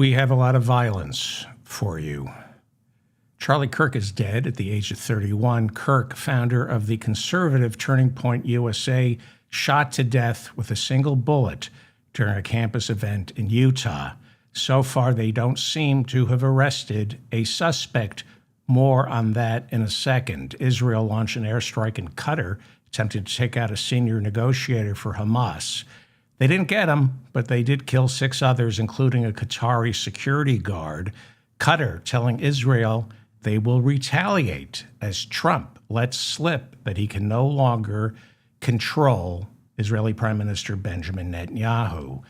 We have a lot of violence for you. Charlie Kirk is dead at the age of 31. Kirk, founder of the conservative Turning Point USA, shot to death with a single bullet during a campus event in Utah. So far, they don't seem to have arrested a suspect. More on that in a second. Israel launched an airstrike in Qatar, attempting to take out a senior negotiator for Hamas. They didn't get him, but they did kill 6 others, including a Qatari security guard. Qatar telling Israel they will retaliate as Trump lets slip that he can no longer control Israeli Prime Minister Benjamin Netanyahu.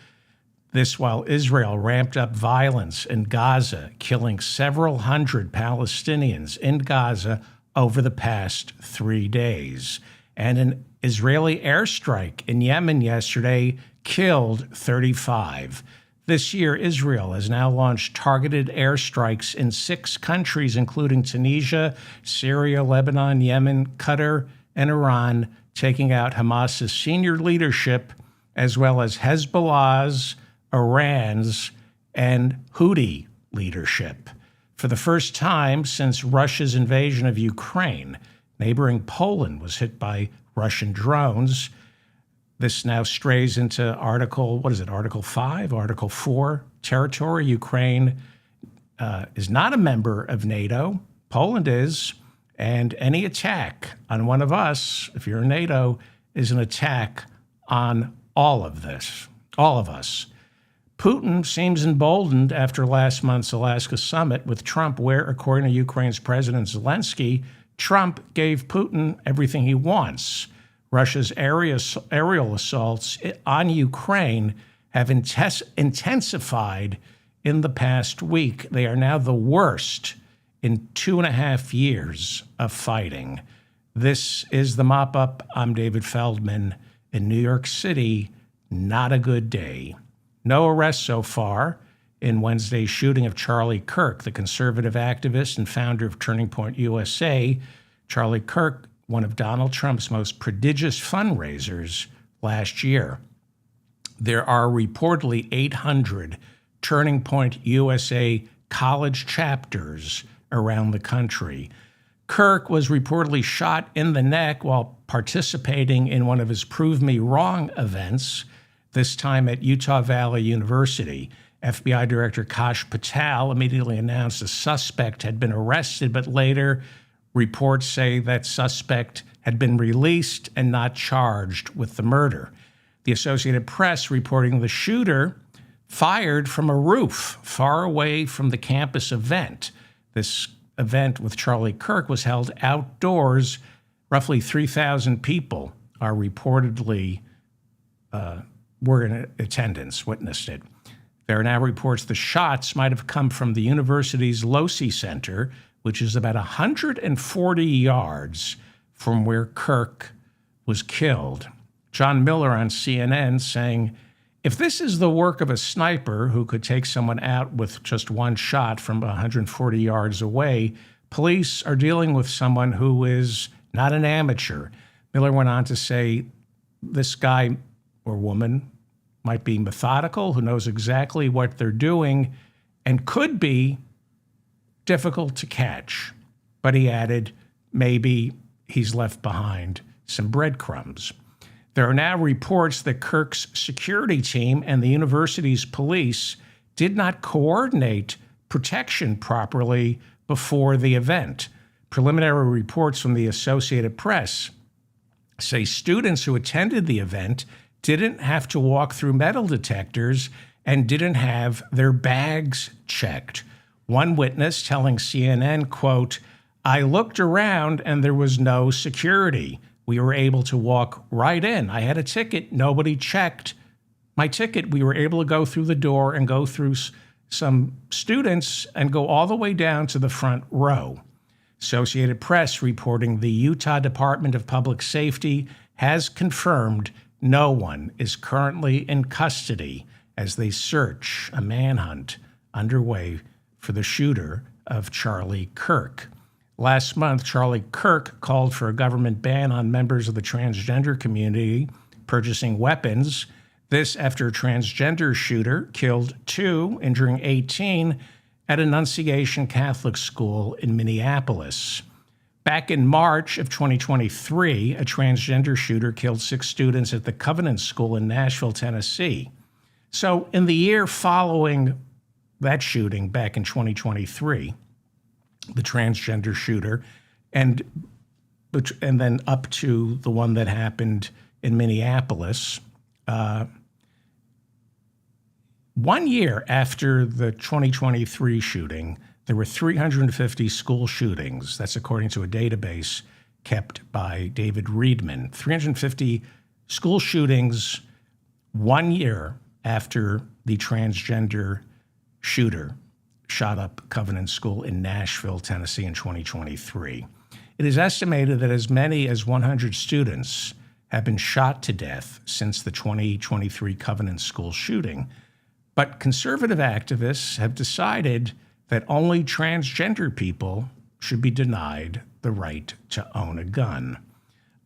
This while Israel ramped up violence in Gaza, killing several hundred Palestinians in Gaza over the past 3 days. And an Israeli airstrike in Yemen yesterday killed 35. This year, Israel has now launched targeted airstrikes in 6 countries, including Tunisia, Syria, Lebanon, Yemen, Qatar, and Iran, taking out Hamas's senior leadership, as well as Hezbollah's, Iran's, and Houthi leadership. For the first time since Russia's invasion of Ukraine, neighboring Poland was hit by Russian drones. This now strays into Article 5, Article 4 territory. Ukraine is not a member of NATO. Poland is. And any attack on one of us, if you're in NATO, is an attack on all of us. Putin seems emboldened after last month's Alaska summit with Trump, where, according to Ukraine's President Zelensky, Trump gave Putin everything he wants. Russia's aerial assaults on Ukraine have intensified in the past week. They are now the worst in 2.5 years of fighting. This is the Mop-Up. I'm David Feldman. In New York City, not a good day. No arrests so far in Wednesday's shooting of Charlie Kirk, the conservative activist and founder of Turning Point USA. Charlie Kirk, one of Donald Trump's most prodigious fundraisers last year. There are reportedly 800 Turning Point USA college chapters around the country. Kirk was reportedly shot in the neck while participating in one of his Prove Me Wrong events, this time at Utah Valley University. FBI Director Kash Patel immediately announced a suspect had been arrested, but later reports say that suspect had been released and not charged with the murder. The Associated Press reporting the shooter fired from a roof far away from the campus event. This event with Charlie Kirk was held outdoors. Roughly 3,000 people are reportedly were in attendance, witnessed it. There are now reports the shots might have come from the university's Losey Center, which is about 140 yards from where Kirk was killed. John Miller on CNN saying, if this is the work of a sniper who could take someone out with just one shot from 140 yards away, police are dealing with someone who is not an amateur. Miller went on to say this guy or woman might be methodical, who knows exactly what they're doing, and could be difficult to catch. But he added, maybe he's left behind some breadcrumbs. There are now reports that Kirk's security team and the university's police did not coordinate protection properly before the event. Preliminary reports from the Associated Press say students who attended the event didn't have to walk through metal detectors and didn't have their bags checked. One witness telling CNN, quote, I looked around and there was no security. We were able to walk right in. I had a ticket. Nobody checked my ticket. We were able to go through the door and go through some students and go all the way down to the front row. Associated Press reporting the Utah Department of Public Safety has confirmed no one is currently in custody as they search a manhunt underway for the shooter of Charlie Kirk. Last month, Charlie Kirk called for a government ban on members of the transgender community purchasing weapons. This after a transgender shooter killed 2, injuring 18, at Annunciation Catholic School in Minneapolis. Back in March of 2023, a transgender shooter killed 6 students at the Covenant School in Nashville, Tennessee. So in the year following that shooting back in 2023, the transgender shooter, and then up to the one that happened in Minneapolis, 1 year after the 2023 shooting, there were 350 school shootings. That's according to a database kept by David Reedman. 350 school shootings 1 year after the transgender shooter shot up Covenant School in Nashville, Tennessee in 2023. It is estimated that as many as 100 students have been shot to death since the 2023 Covenant School shooting. But conservative activists have decided that only transgender people should be denied the right to own a gun.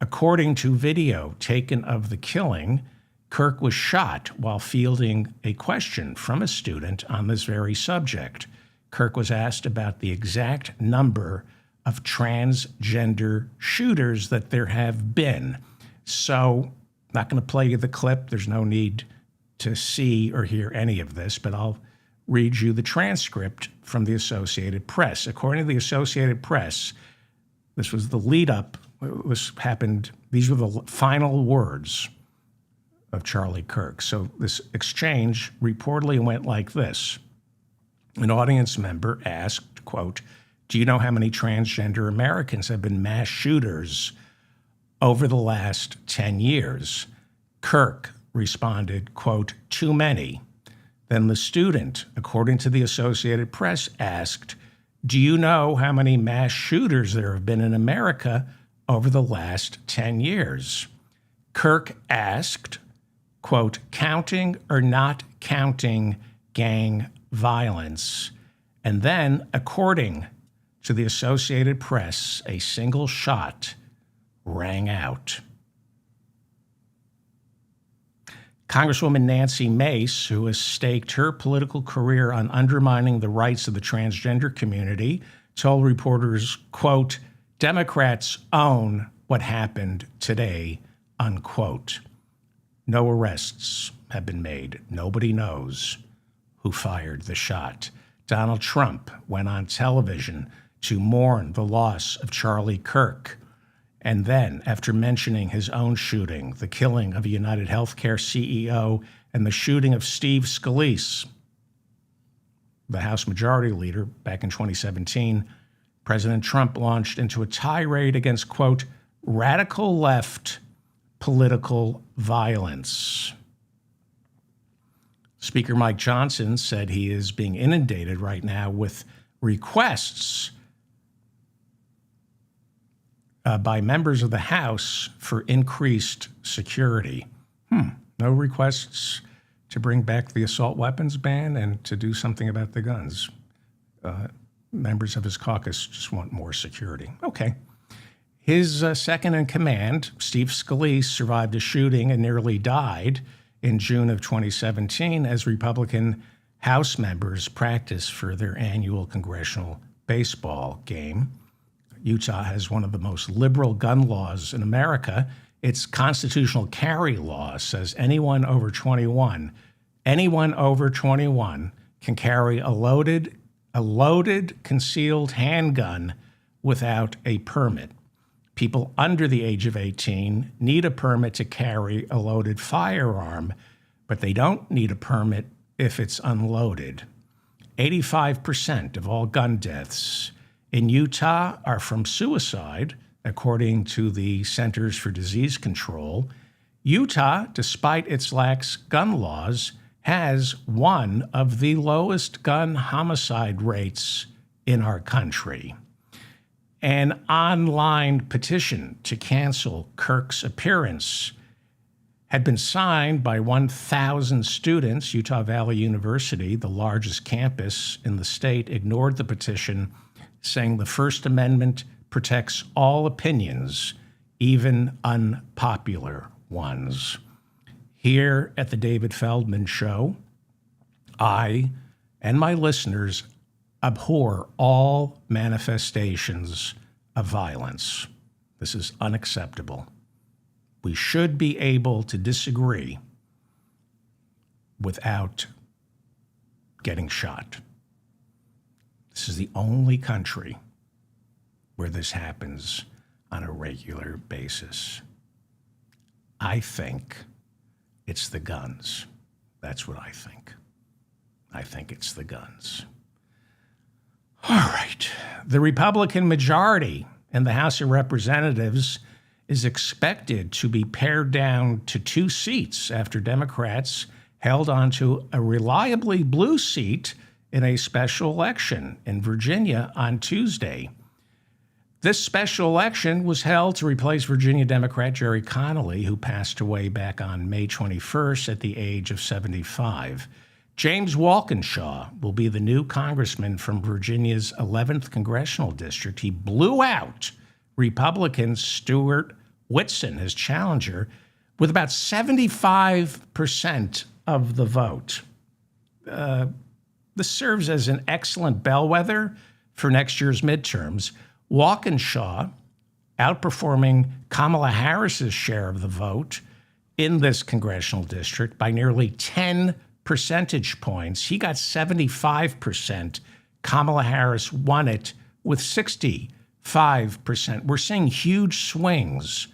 According to video taken of the killing, Kirk was shot while fielding a question from a student on this very subject. Kirk was asked about the exact number of transgender shooters that there have been. So, not going to play you the clip. There's no need to see or hear any of this, but I'll read you the transcript from the Associated Press. According to the Associated Press, this was the lead up. These were the final words of Charlie Kirk. So this exchange reportedly went like this. An audience member asked, quote, "Do you know how many transgender Americans have been mass shooters over the last 10 years? Kirk responded, quote, "Too many." Then the student, according to the Associated Press, asked, "Do you know how many mass shooters there have been in America over the last 10 years? Kirk asked, quote, "Counting or not counting gang violence?" And then, according to the Associated Press, a single shot rang out. Congresswoman Nancy Mace, who has staked her political career on undermining the rights of the transgender community, told reporters, quote, "Democrats own what happened today," unquote. No arrests have been made. Nobody knows who fired the shot. Donald Trump went on television to mourn the loss of Charlie Kirk. And then, after mentioning his own shooting, the killing of a United Healthcare CEO, and the shooting of Steve Scalise, the House Majority Leader, back in 2017, President Trump launched into a tirade against, quote, "radical left political violence." Speaker Mike Johnson said he is being inundated right now with requests by members of the House for increased security. No requests to bring back the assault weapons ban and to do something about the guns. Members of his caucus just want more security. Okay. His second in command, Steve Scalise, survived a shooting and nearly died in June of 2017 as Republican House members practiced for their annual congressional baseball game. Utah has one of the most liberal gun laws in America. Its constitutional carry law says anyone over 21 can carry a loaded concealed handgun without a permit. People under the age of 18 need a permit to carry a loaded firearm, but they don't need a permit if it's unloaded. 85% of all gun deaths in Utah are from suicide, according to the Centers for Disease Control. Utah, despite its lax gun laws, has one of the lowest gun homicide rates in our country. An online petition to cancel Kirk's appearance had been signed by 1,000 students. Utah Valley University, the largest campus in the state, ignored the petition, saying the First Amendment protects all opinions, even unpopular ones. Here at the David Feldman Show, I and my listeners abhor all manifestations of violence. This is unacceptable. We should be able to disagree without getting shot. This is the only country where this happens on a regular basis. I think it's the guns. That's what I think. I think it's the guns. All right. The Republican majority in the House of Representatives is expected to be pared down to 2 seats after Democrats held onto a reliably blue seat in a special election in Virginia on Tuesday. This special election was held to replace Virginia Democrat Jerry Connolly, who passed away back on May 21st at the age of 75. James Walkinshaw will be the new congressman from Virginia's 11th congressional district. He blew out Republican Stuart Whitson, his challenger, with about 75% of the vote. This serves as an excellent bellwether for next year's midterms. Walkinshaw outperforming Kamala Harris's share of the vote in this congressional district by nearly 10 percentage points. He got 75%. Kamala Harris won it with 65%. We're seeing huge swings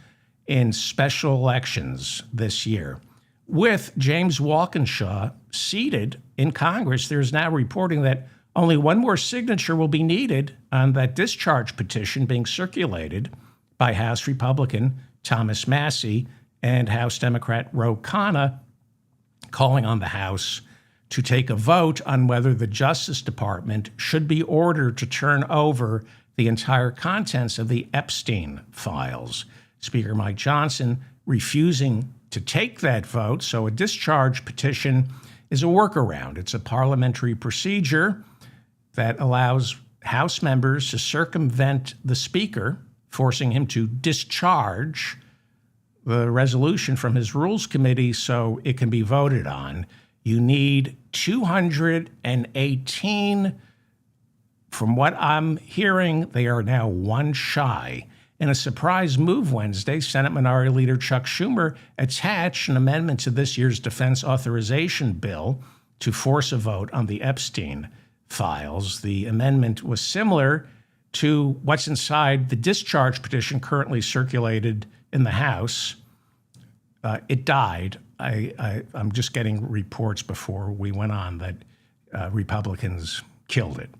in special elections this year. With James Walkinshaw seated in Congress, there's now reporting that only one more signature will be needed on that discharge petition being circulated by House Republican Thomas Massie and House Democrat Ro Khanna, calling on the House to take a vote on whether the Justice Department should be ordered to turn over the entire contents of the Epstein files. Speaker Mike Johnson refusing to take that vote, so a discharge petition is a workaround. It's a parliamentary procedure that allows House members to circumvent the Speaker, forcing him to discharge the resolution from his Rules Committee so it can be voted on. You need 218. From what I'm hearing, they are now one shy. In a surprise move Wednesday, Senate Minority Leader Chuck Schumer attached an amendment to this year's defense authorization bill to force a vote on the Epstein files. The amendment was similar to what's inside the discharge petition currently circulated in the House. It died. I'm just getting reports before we went on that Republicans killed it.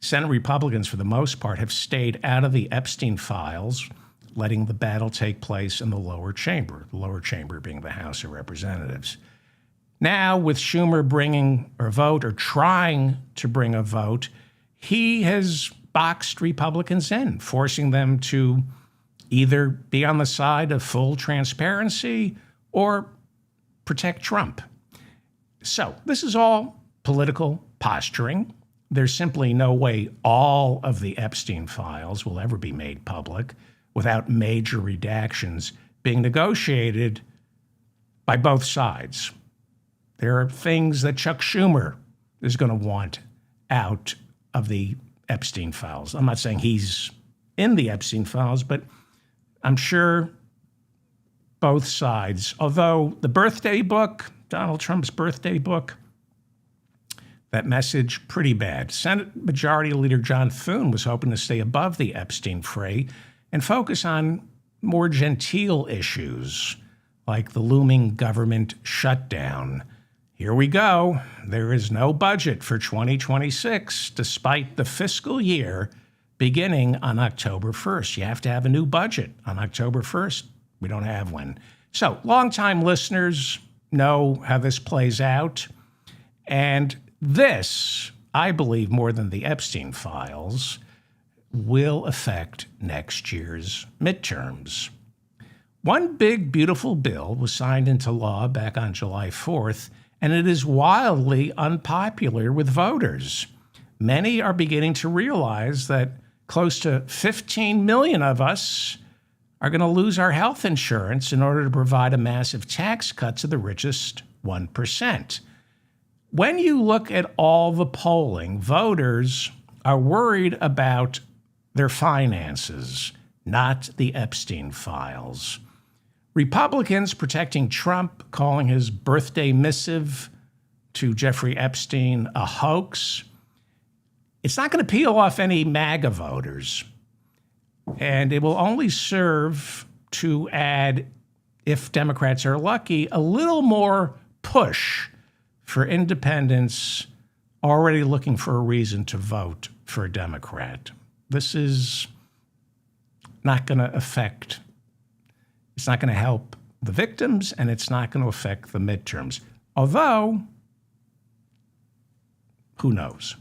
Senate Republicans, for the most part, have stayed out of the Epstein files, letting the battle take place in the lower chamber being the House of Representatives. Now, with Schumer bringing a vote or trying to bring a vote, he has boxed Republicans in, forcing them to either be on the side of full transparency or protect Trump. So this is all political posturing. There's simply no way all of the Epstein files will ever be made public without major redactions being negotiated by both sides. There are things that Chuck Schumer is going to want out of the Epstein files. I'm not saying he's in the Epstein files, but I'm sure both sides, although the birthday book, Donald Trump's birthday book, that message, pretty bad. Senate Majority Leader John Thune was hoping to stay above the Epstein fray and focus on more genteel issues like the looming government shutdown. Here we go. There is no budget for 2026, despite the fiscal year beginning on October 1st. You have to have a new budget on October 1st. We don't have one. So, longtime listeners know how this plays out. And this, I believe, more than the Epstein files, will affect next year's midterms. One big, beautiful bill was signed into law back on July 4th, and it is wildly unpopular with voters. Many are beginning to realize that close to 15 million of us are going to lose our health insurance in order to provide a massive tax cut to the richest 1%. When you look at all the polling, voters are worried about their finances, not the Epstein files. Republicans protecting Trump, calling his birthday missive to Jeffrey Epstein a hoax. It's not going to peel off any MAGA voters. And it will only serve to add, if Democrats are lucky, a little more push for independents already looking for a reason to vote for a Democrat. This is not going to affect, it's not going to help the victims, and it's not going to affect the midterms. Although, who knows?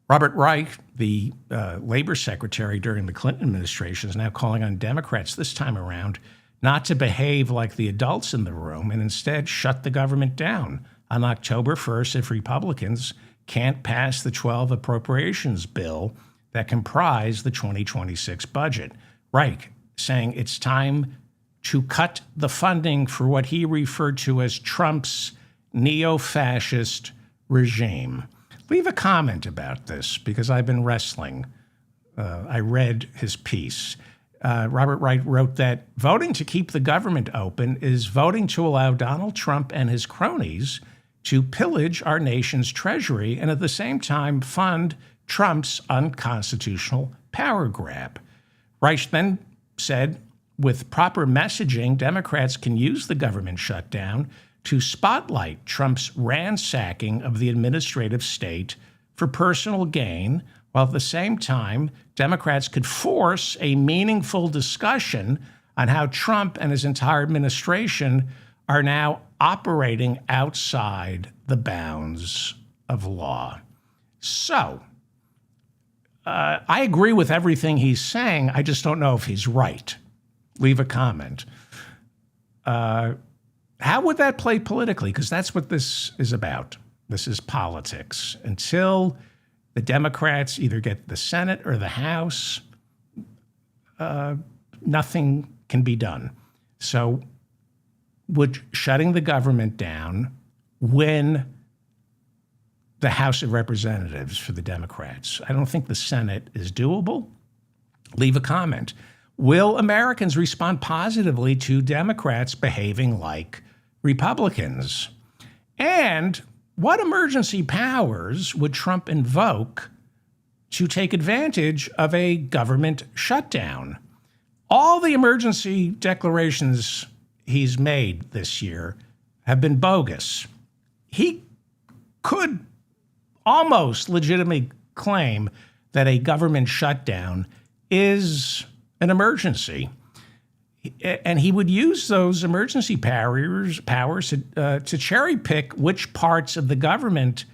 Robert Reich, the labor secretary during the Clinton administration, is now calling on Democrats this time around not to behave like the adults in the room and instead shut the government down on October 1st if Republicans can't pass the 12 appropriations bill that comprise the 2026 budget. Reich saying it's time to cut the funding for what he referred to as Trump's neo-fascist regime. Leave a comment about this because I've been wrestling. I read his piece. Robert Reich wrote that voting to keep the government open is voting to allow Donald Trump and his cronies to pillage our nation's treasury and at the same time fund Trump's unconstitutional power grab. Reich then said, with proper messaging, Democrats can use the government shutdown to spotlight Trump's ransacking of the administrative state for personal gain, while at the same time, Democrats could force a meaningful discussion on how Trump and his entire administration are now operating outside the bounds of law. So, I agree with everything he's saying. I just don't know if he's right. Leave a comment. How would that play politically? Because that's what this is about. This is politics. Until the Democrats either get the Senate or the House, nothing can be done. So would shutting the government down win the House of Representatives for the Democrats? I don't think the Senate is doable. Leave a comment. Will Americans respond positively to Democrats behaving like Republicans? And what emergency powers would Trump invoke to take advantage of a government shutdown? All the emergency declarations he's made this year have been bogus. He could almost legitimately claim that a government shutdown is an emergency. And he would use those emergency powers to cherry pick which parts of the government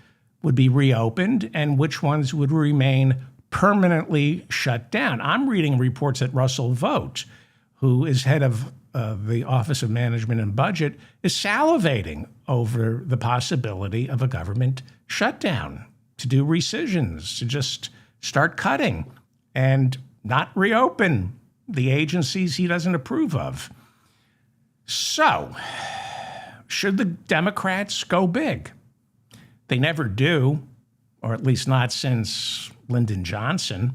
would be reopened and which ones would remain permanently shut down. I'm reading reports that Russell Vought, who is head of the Office of Management and Budget, is salivating over the possibility of a government shutdown, to do rescissions, to just start cutting and not reopen the agencies he doesn't approve of. So, should the Democrats go big? They never do, or at least not since Lyndon Johnson.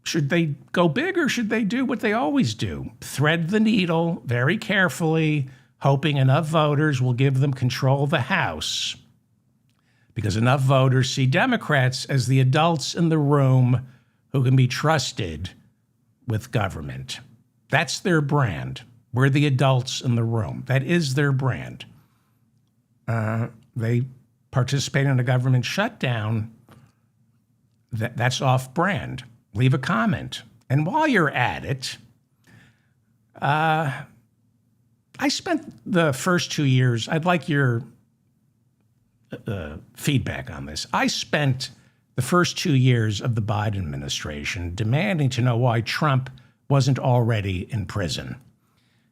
Should they go big or should they do what they always do? Thread the needle very carefully, hoping enough voters will give them control of the House. Because enough voters see Democrats as the adults in the room who can be trusted with government. That's their brand. We're the adults in the room. That is their brand. They participate in a government shutdown. That's off-brand. Leave a comment. And while you're at it, I spent the first 2 years, I'd like your feedback on this. I spent the first 2 years of the Biden administration demanding to know why Trump wasn't already in prison.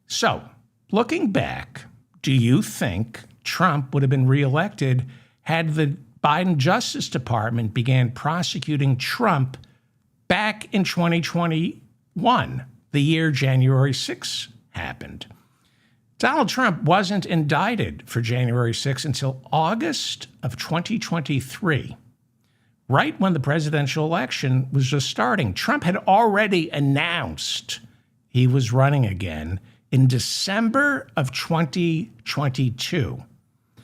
So, looking back, do you think Trump would have been reelected had the Biden Justice Department began prosecuting Trump back in 2020 won, the year January 6th happened. Donald Trump wasn't indicted for January 6th until August of 2023, right when the presidential election was just starting. Trump had already announced he was running again in December of 2022.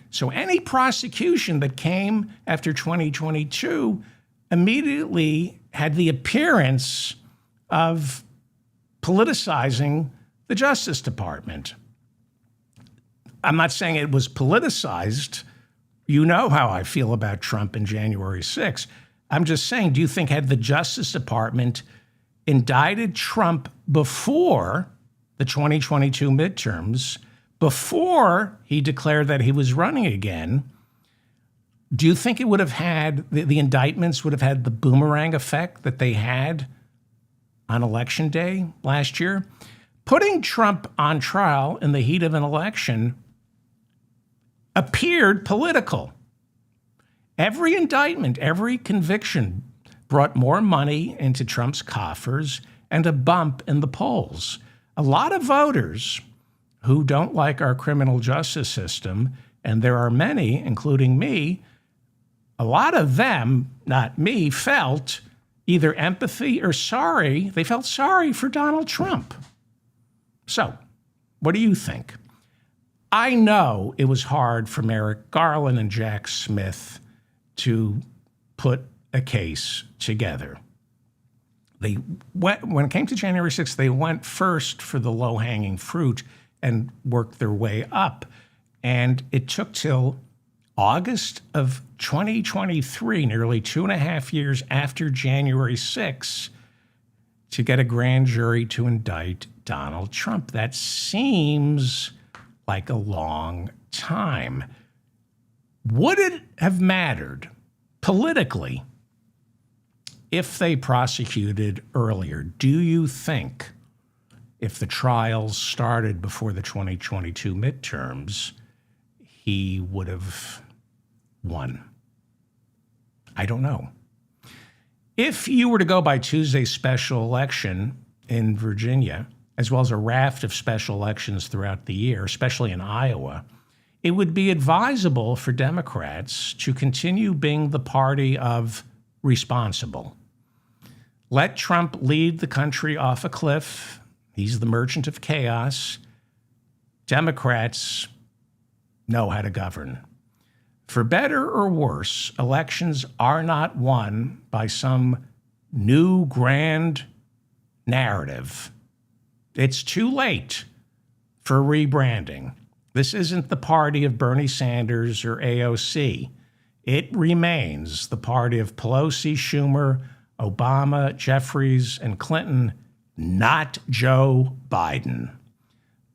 So any prosecution that came after 2022 immediately had the appearance of politicizing the Justice Department. I'm not saying it was politicized. You know how I feel about Trump and January 6th. I'm just saying, do you think had the Justice Department indicted Trump before the 2022 midterms, before he declared that he was running again, do you think it would have had, the indictments would have had the boomerang effect that they had on Election Day last year? Putting Trump on trial in the heat of an election appeared political. Every indictment, every conviction brought more money into Trump's coffers and a bump in the polls. A lot of voters who don't like our criminal justice system, and there are many, including me, a lot of them, not me, felt either empathy or sorry. They felt sorry for Donald Trump. So, what do you think? I know it was hard for Merrick Garland and Jack Smith to put a case together. They went, when it came to January 6th, they went first for the low-hanging fruit and worked their way up. And it took till August of 2023, nearly 2.5 years after January 6th, to get a grand jury to indict Donald Trump. That seems like a long time. Would it have mattered politically if they prosecuted earlier? Do you think if the trials started before the 2022 midterms, he would have won? I don't know. If you were to go by Tuesday's special election in Virginia, as well as a raft of special elections throughout the year, especially in Iowa, it would be advisable for Democrats to continue being the party of responsible. Let Trump lead the country off a cliff. He's the merchant of chaos. Democrats know how to govern. For better or worse, elections are not won by some new grand narrative. It's too late for rebranding. This isn't the party of Bernie Sanders or AOC. It remains the party of Pelosi, Schumer, Obama, Jeffries, and Clinton, not Joe Biden.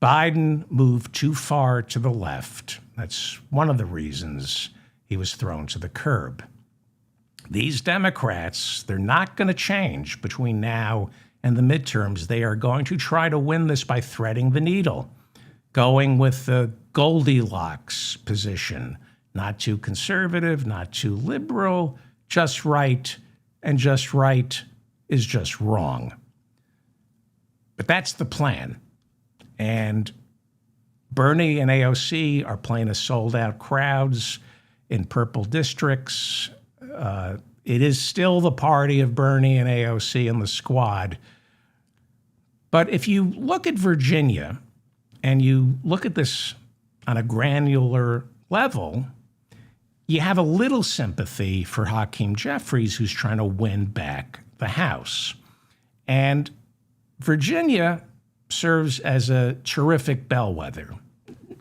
Biden moved too far to the left. That's one of the reasons he was thrown to the curb. These Democrats, they're not going to change between now and the midterms. They are going to try to win this by threading the needle, going with the Goldilocks position, not too conservative, not too liberal, just right, and just right is just wrong. But that's the plan. And Bernie and AOC are playing to sold-out crowds in purple districts. It is still the party of Bernie and AOC and the squad. But if you look at Virginia and you look at this on a granular level, you have a little sympathy for Hakeem Jeffries, who's trying to win back the House. And Virginia serves as a terrific bellwether.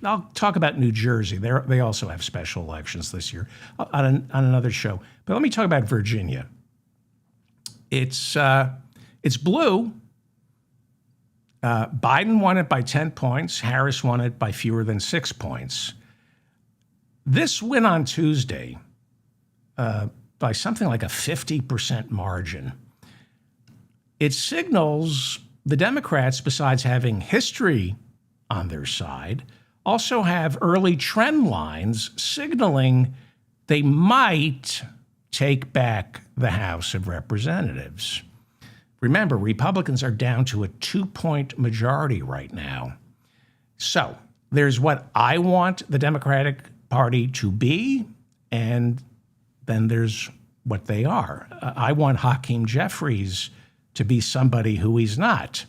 I'll talk about New Jersey. They also have special elections this year on another show. But let me talk about Virginia. It's blue. Biden won it by 10 points. Harris won it by fewer than 6 points. This win on Tuesday by something like a 50% margin. It signals the Democrats, besides having history on their side, also have early trend lines signaling they might take back the House of Representatives. remember, Republicans are down to a 2-point majority right now. So there's what I want the Democratic Party to be, and then there's what they are. I want Hakeem Jeffries to be somebody who he's not.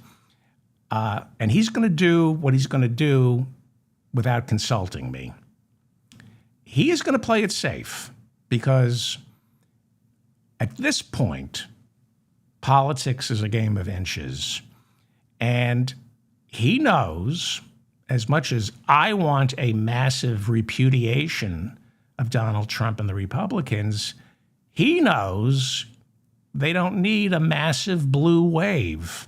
And he's going to do what he's going to do without consulting me. He is going to play it safe because at this point, politics is a game of inches. And he knows, as much as I want a massive repudiation of Donald Trump and the Republicans, he knows they don't need a massive blue wave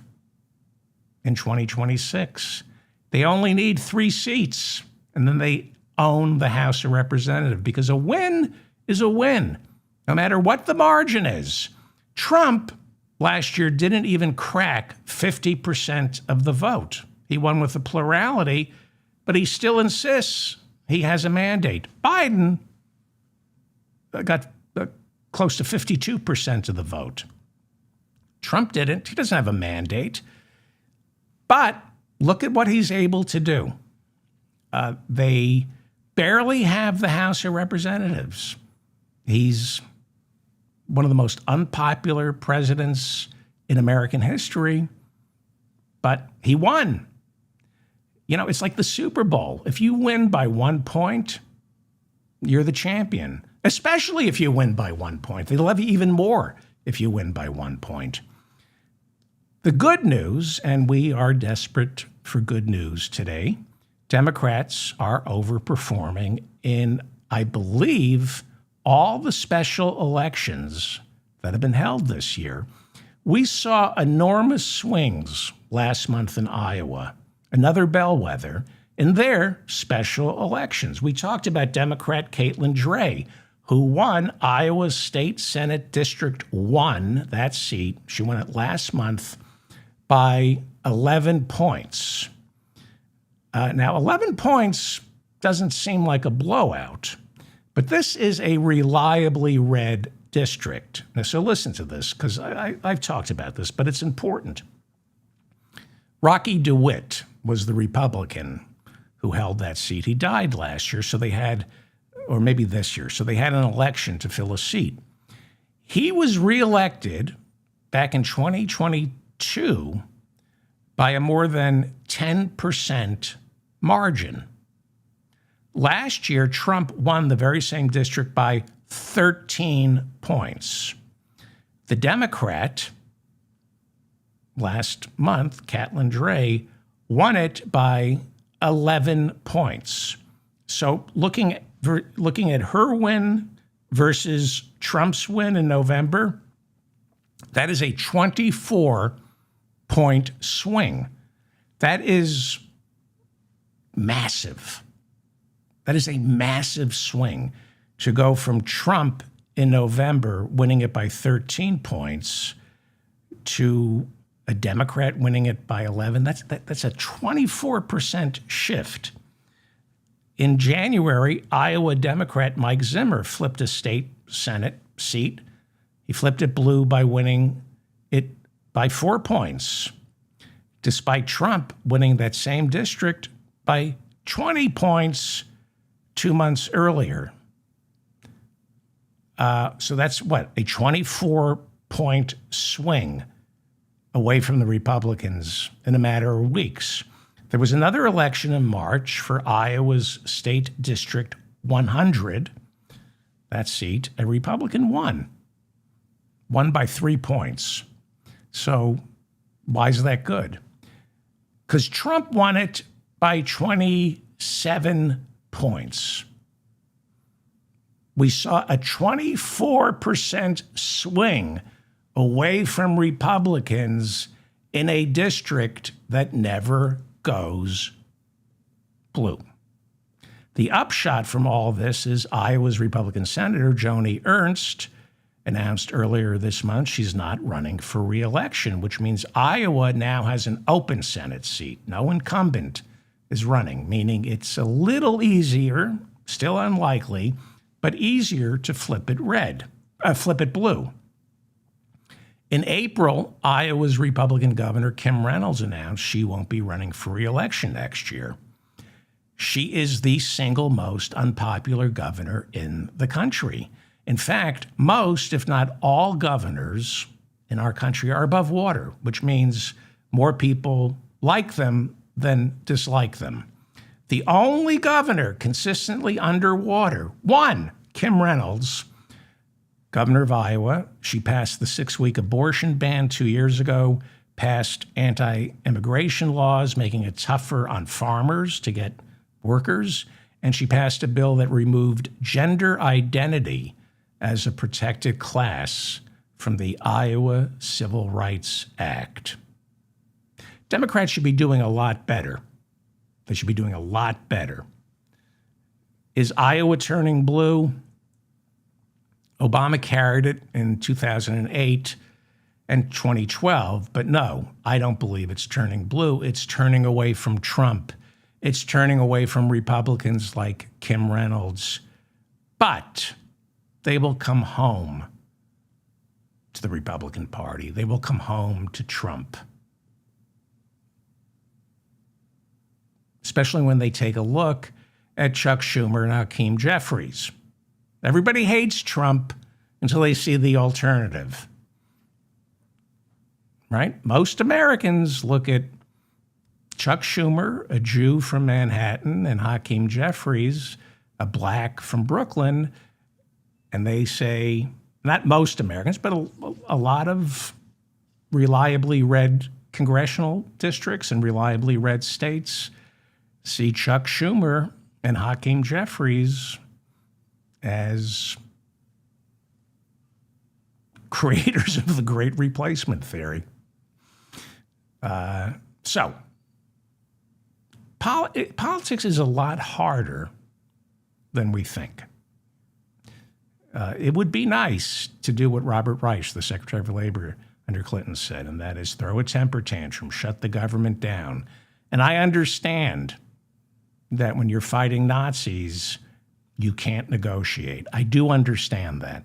in 2026. They only need 3 seats, and then they own the House of Representatives, because a win is a win, no matter what the margin is. Trump last year didn't even crack 50% of the vote. He won with a plurality, but he still insists he has a mandate. Biden got close to 52% of the vote. Trump didn't. He doesn't have a mandate. But look at what he's able to do. They barely have the House of Representatives. He's one of the most unpopular presidents in American history, but he won. You know, it's like the Super Bowl. If you win by 1 point, you're the champion, especially if you win by 1 point. They love you even more if you win by 1 point. The good news, and we are desperate for good news today, Democrats are overperforming in, I believe, all the special elections that have been held this year. We saw enormous swings last month in Iowa, another bellwether, in their special elections. We talked about Democrat Caitlin Dray, who won Iowa State Senate District 1, that seat. She won it last month by 11 points. Now, 11 points doesn't seem like a blowout, but this is a reliably red district. Now, so listen to this, because I've talked about this, but it's important. Rocky DeWitt was the Republican who held that seat. He died last year, so they had, or maybe this year, so they had an election to fill a seat. He was reelected back in 2022 by a more than 10% margin. Last year, Trump won the very same district by 13 points. The Democrat, last month, Caitlin Dray, won it by 11 points. So looking at her win versus Trump's win in November, that is a 24-point swing. That is massive. That is a massive swing to go from Trump in November winning it by 13 points to a Democrat winning it by 11. That's a 24% shift. In January, Iowa Democrat Mike Zimmer flipped a state Senate seat. He flipped it blue by winning it by 4 points, despite Trump winning that same district by 20 points 2 months earlier. So that's what, a 24-point swing away from the Republicans in a matter of weeks. There was another election in March for Iowa's State District 100. That seat, a Republican won by 3 points. So why is that good? Because Trump won it by 27 points. We saw a 24% swing away from Republicans in a district that never goes blue. The upshot from all this is Iowa's Republican Senator Joni Ernst announced earlier this month she's not running for re-election, which means Iowa now has an open Senate seat. No incumbent is running, meaning it's a little easier, still unlikely, but easier to flip it blue. In April, Iowa's Republican Governor Kim Reynolds announced she won't be running for re-election next year. She is the single most unpopular governor in the country. In fact, most, if not all, governors in our country are above water, which means more people like them than dislike them. The only governor consistently underwater, one, Kim Reynolds, governor of Iowa. She passed the 6-week abortion ban 2 years ago, passed anti-immigration laws, making it tougher on farmers to get workers, and she passed a bill that removed gender identity as a protected class from the Iowa Civil Rights Act. Democrats should be doing a lot better. They should be doing a lot better. Is Iowa turning blue? Obama carried it in 2008 and 2012, but no, I don't believe it's turning blue. It's turning away from Trump. It's turning away from Republicans like Kim Reynolds. But they will come home to the Republican Party. They will come home to Trump. Especially when they take a look at Chuck Schumer and Hakeem Jeffries. Everybody hates Trump until they see the alternative, right? Most Americans look at Chuck Schumer, a Jew from Manhattan, and Hakeem Jeffries, a black from Brooklyn, and they say, not most Americans, but a lot of reliably read congressional districts and reliably read states see Chuck Schumer and Hakeem Jeffries as creators of the Great Replacement theory. So politics is a lot harder than we think. It would be nice to do what Robert Reich, the Secretary of Labor under Clinton, said, and that is throw a temper tantrum, shut the government down. And I understand that when you're fighting Nazis, you can't negotiate. I do understand that.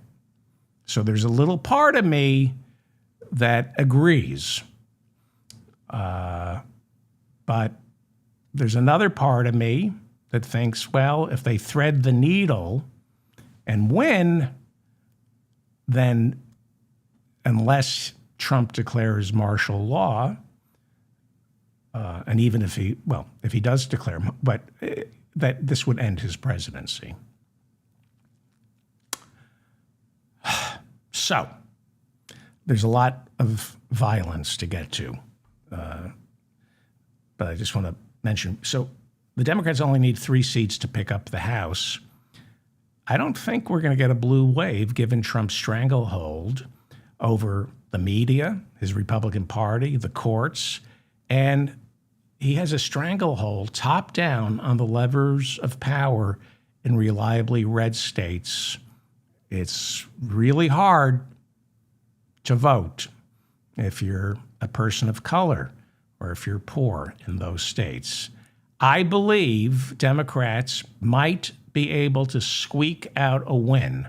So there's a little part of me that agrees. But there's another part of me that thinks, well, if they thread the needle and win, then unless Trump declares martial law, and even if he does declare, but that this would end his presidency. So there's a lot of violence to get to, but I just want to mention, so the Democrats only need 3 seats to pick up the House. I don't think we're going to get a blue wave given Trump's stranglehold over the media, his Republican Party, the courts, and he has a stranglehold top down on the levers of power in reliably red states. It's really hard to vote if you're a person of color or if you're poor in those states. I believe Democrats might be able to squeak out a win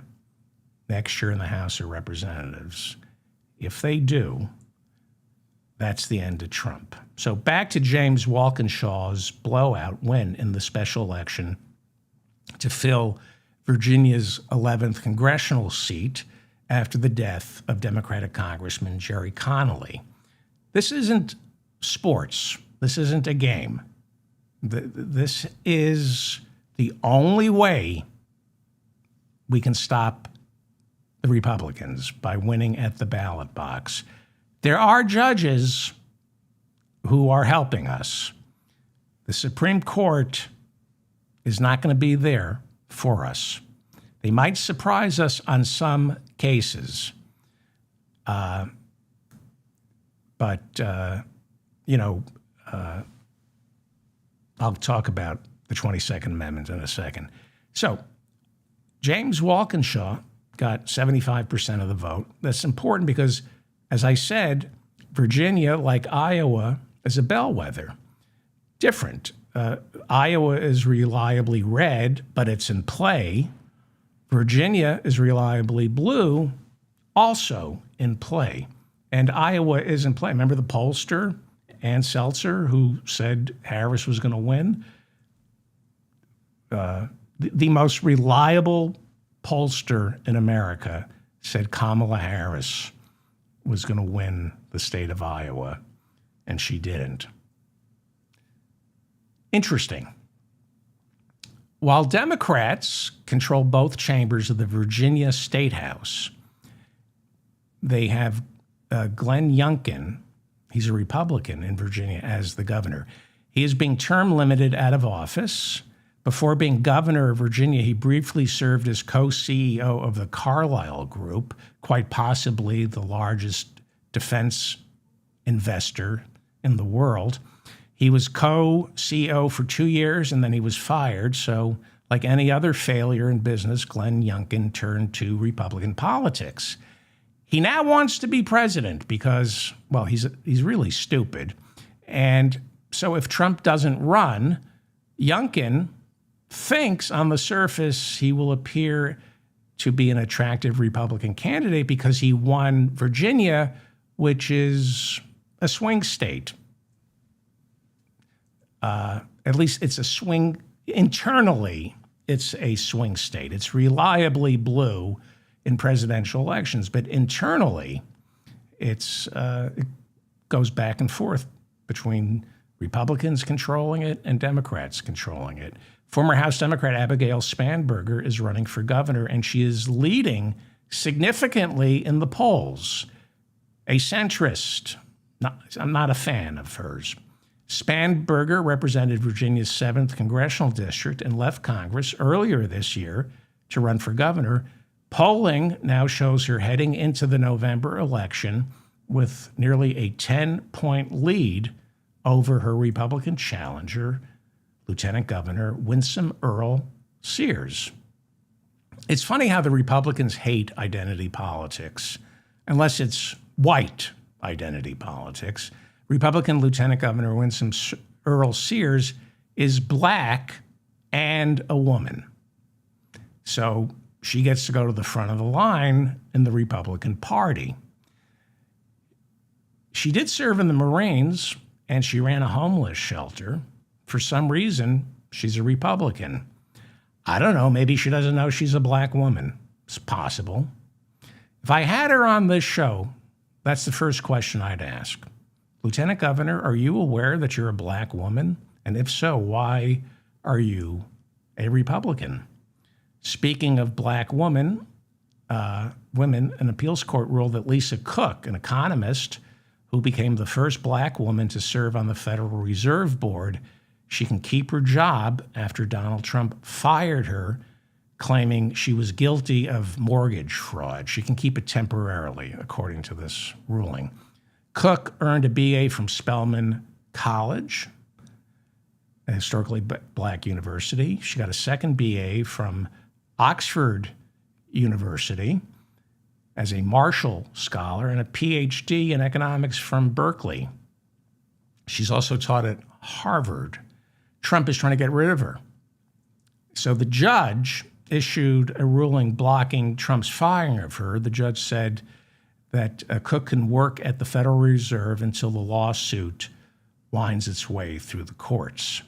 next year in the House of Representatives. If they do, that's the end of Trump. So back to James Walkinshaw's blowout win in the special election to fill Virginia's 11th congressional seat after the death of Democratic Congressman Jerry Connolly. This isn't sports. This isn't a game. This is the only way we can stop the Republicans, by winning at the ballot box. There are judges who are helping us. The Supreme Court is not going to be there for us. They might surprise us on some cases. I'll talk about the 22nd Amendment in a second. So James Walkinshaw got 75% of the vote. That's important because, as I said, Virginia, like Iowa, is a bellwether. Different. Iowa is reliably red, but it's in play. Virginia is reliably blue, also in play. And Iowa is in play. Remember the pollster, Ann Seltzer, who said Harris was going to win? The most reliable pollster in America said Kamala Harris was going to win the state of Iowa, and she didn't. Interesting. While Democrats control both chambers of the Virginia State House, they have Glenn Youngkin. He's a Republican in Virginia as the governor. He is being term limited out of office. Before being governor of Virginia, he briefly served as co-CEO of the Carlyle Group, quite possibly the largest defense investor in the world. He was co-CEO for 2 years, and then he was fired. So like any other failure in business, Glenn Youngkin turned to Republican politics. He now wants to be president because, well, he's really stupid. And so if Trump doesn't run, Youngkin thinks on the surface he will appear to be an attractive Republican candidate because he won Virginia, which is a swing state. At least it's a swing. Internally, it's a swing state. It's reliably blue in presidential elections, but internally, it goes back and forth between Republicans controlling it and Democrats controlling it. Former House Democrat Abigail Spanberger is running for governor, and she is leading significantly in the polls. A centrist. I'm not a fan of hers. Spanberger represented Virginia's 7th congressional district and left Congress earlier this year to run for governor. Polling now shows her heading into the November election with nearly a 10-point lead over her Republican challenger, Lieutenant Governor Winsome Earl Sears. It's funny how the Republicans hate identity politics, unless it's white identity politics. Republican Lieutenant Governor Winsome Earl Sears is black and a woman. So she gets to go to the front of the line in the Republican Party. She did serve in the Marines, and she ran a homeless shelter. For some reason, she's a Republican. I don't know, maybe she doesn't know she's a black woman. It's possible. If I had her on this show, that's the first question I'd ask. Lieutenant Governor, are you aware that you're a black woman? And if so, why are you a Republican? Speaking of black women, an appeals court ruled that Lisa Cook, an economist who became the first black woman to serve on the Federal Reserve Board, she can keep her job after Donald Trump fired her, claiming she was guilty of mortgage fraud. She can keep it temporarily, according to this ruling. Cook earned a BA from Spelman College, a historically black university. She got a second BA from Oxford University as a Marshall Scholar and a PhD in economics from Berkeley. She's also taught at Harvard. Trump is trying to get rid of her. So the judge issued a ruling blocking Trump's firing of her. The judge said that Cook can work at the Federal Reserve until the lawsuit winds its way through the courts.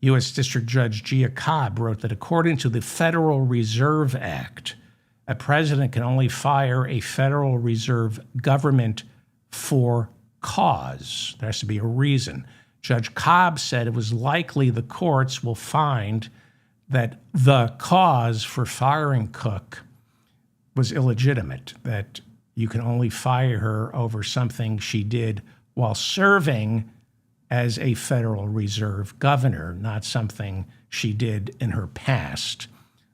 U.S. District Judge Gia Cobb wrote that according to the Federal Reserve Act, a president can only fire a Federal Reserve government for cause. There has to be a reason. Judge Cobb said it was likely the courts will find that the cause for firing Cook was illegitimate, that you can only fire her over something she did while serving as a Federal Reserve governor, not something she did in her past,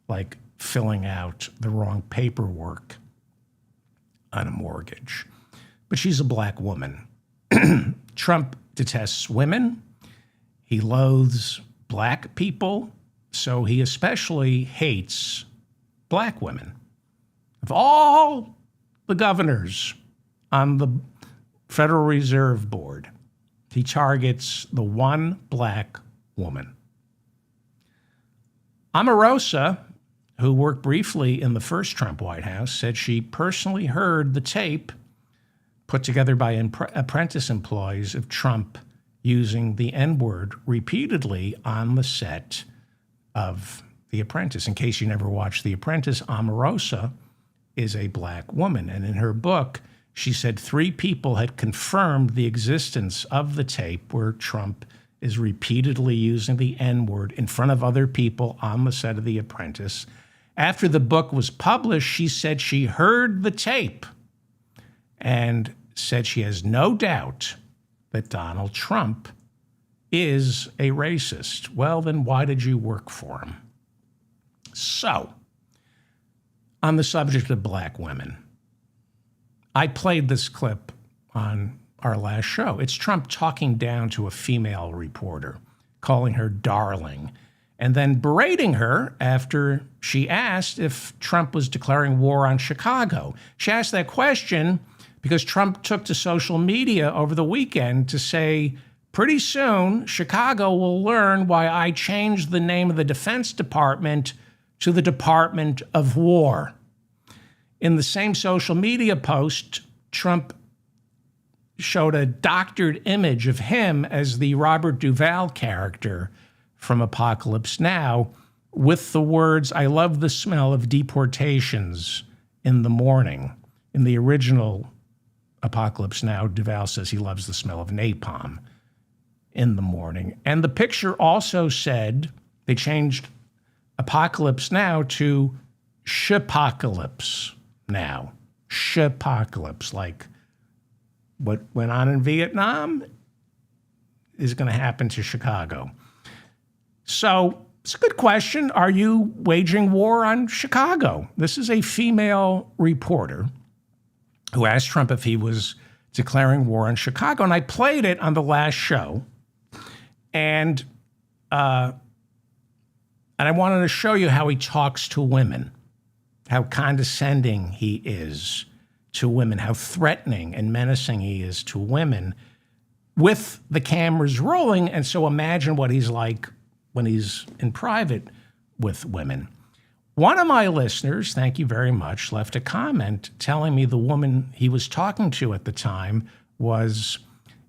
like filling out the wrong paperwork on a mortgage. But she's a black woman. Trump detests women. He loathes black people, so he especially hates black women. Of all the governors on the Federal Reserve Board, he targets the one black woman. Omarosa, who worked briefly in the first Trump White House, said she personally heard the tape put together by apprentice employees of Trump using the N-word repeatedly on the set of The Apprentice. In case you never watched The Apprentice, Omarosa is a black woman. And in her book, she said 3 people had confirmed the existence of the tape where Trump is repeatedly using the N-word in front of other people on the set of The Apprentice. After the book was published, she said she heard the tape and said she has no doubt that Donald Trump is a racist. Well, then why did you work for him? So, on the subject of black women, I played this clip on our last show. It's Trump talking down to a female reporter, calling her darling, and then berating her after she asked if Trump was declaring war on Chicago. She asked that question because Trump took to social media over the weekend to say, pretty soon, Chicago will learn why I changed the name of the Defense Department to the Department of War. In the same social media post, Trump showed a doctored image of him as the Robert Duvall character from Apocalypse Now with the words, "I love the smell of deportations in the morning." In the original Apocalypse Now, Duvall says he loves the smell of napalm in the morning. And the picture also said, they changed Apocalypse Now to Shipocalypse Now. Shipocalypse, like what went on in Vietnam is going to happen to Chicago. So it's a good question. Are you waging war on Chicago? This is a female reporter who asked Trump if he was declaring war on Chicago. And I played it on the last show. And I wanted to show you how he talks to women, how condescending he is to women, how threatening and menacing he is to women with the cameras rolling. And so imagine what he's like when he's in private with women. One of my listeners, thank you very much, left a comment telling me the woman he was talking to at the time was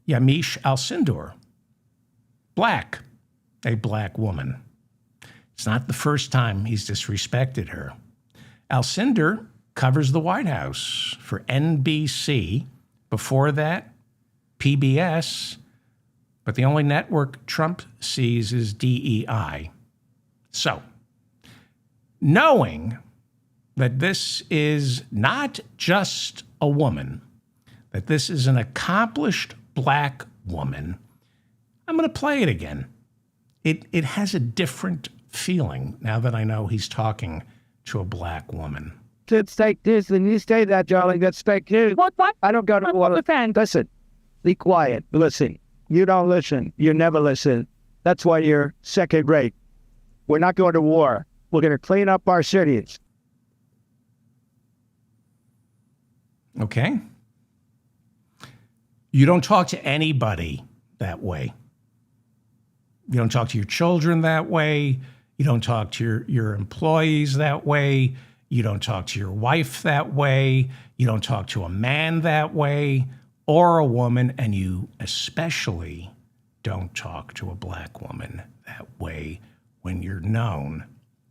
Yamiche Alcindor, black, a black woman. It's not the first time he's disrespected her. Alcindor covers the White House for NBC. Before that, PBS. But the only network Trump sees is DEI. So, knowing that this is not just a woman, that this is an accomplished black woman, I'm going to play it again. It has a different feeling now that I know he's talking to a black woman. It's fake news, and you say that, darling, that's fake news. What? I don't go to war. Listen, be quiet. Listen. You don't listen. You never listen. That's why you're second rate. We're not going to war. We're going to clean up our cities. Okay. You don't talk to anybody that way. You don't talk to your children that way. You don't talk to your employees that way. You don't talk to your wife that way. You don't talk to a man that way or a woman, and you especially don't talk to a black woman that way when you're known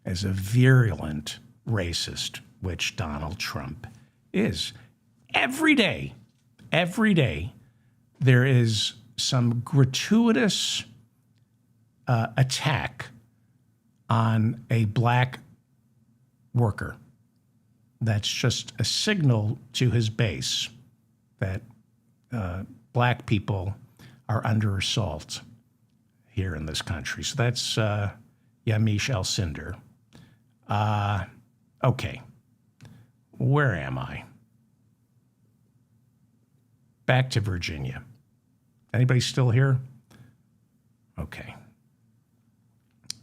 as a virulent racist, which Donald Trump is. Every day, there is some gratuitous attack on a black worker. That's just a signal to his base that black people are under assault here in this country. So that's Yamiche Alcindor. Okay, where am I? Back to Virginia. Anybody still here? Okay.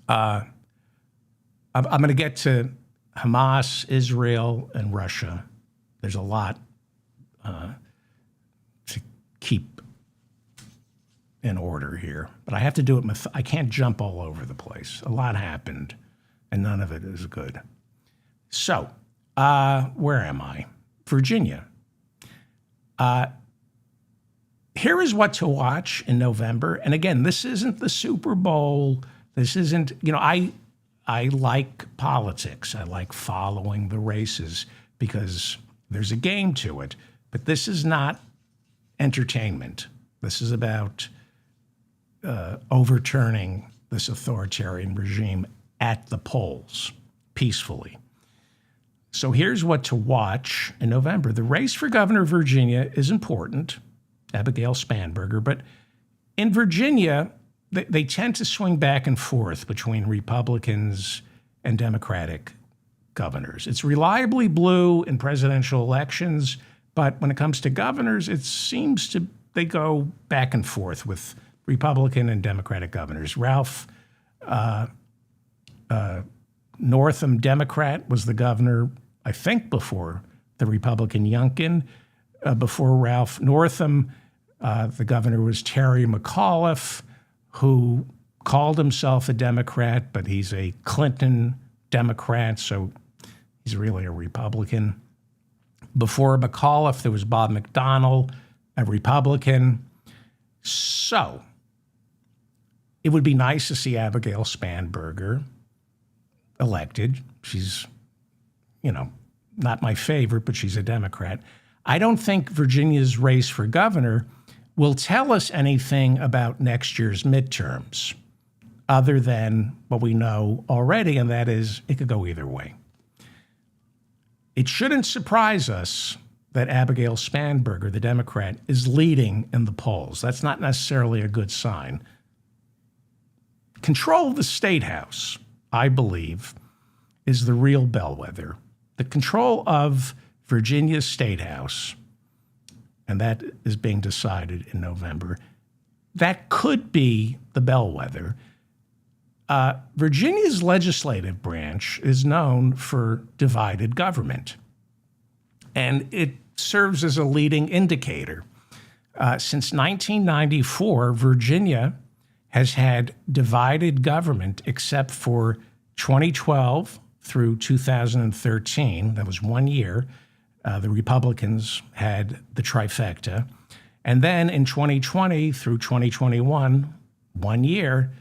I'm going to get to Hamas, Israel, and Russia. There's a lot to keep in order here, but I have to do it. I can't jump all over the place. A lot happened, and none of it is good. So, where am I? Virginia. here is what to watch in November. And again, this isn't the Super Bowl. This isn't, I like politics. I like following the races because there's a game to it. But this is not entertainment. This is about overturning this authoritarian regime at the polls peacefully. So here's what to watch in November. The race for governor of Virginia is important, Abigail Spanberger, but in Virginia, they tend to swing back and forth between Republicans and Democratic governors. It's reliably blue in presidential elections, but when it comes to governors, it seems they go back and forth with Republican and Democratic governors. Ralph Northam, Democrat, was the governor, I think, before the Republican Youngkin. Before Ralph Northam, the governor was Terry McAuliffe, who called himself a Democrat, but he's a Clinton Democrat, so he's really a Republican. Before McAuliffe, there was Bob McDonnell, a Republican. So it would be nice to see Abigail Spanberger elected. She's, not my favorite, but she's a Democrat. I don't think Virginia's race for governor will tell us anything about next year's midterms other than what we know already, and that is it could go either way. It shouldn't surprise us that Abigail Spanberger, the Democrat, is leading in the polls. That's not necessarily a good sign. Control of the State House, I believe, is the real bellwether. The control of Virginia's State House, and that is being decided in November, that could be the bellwether. Virginia's legislative branch is known for divided government, and it serves as a leading indicator. Since 1994, Virginia has had divided government except for 2012 through 2013. That was 1 year. The Republicans had the trifecta. And then in 2020 through 2021, 1 year,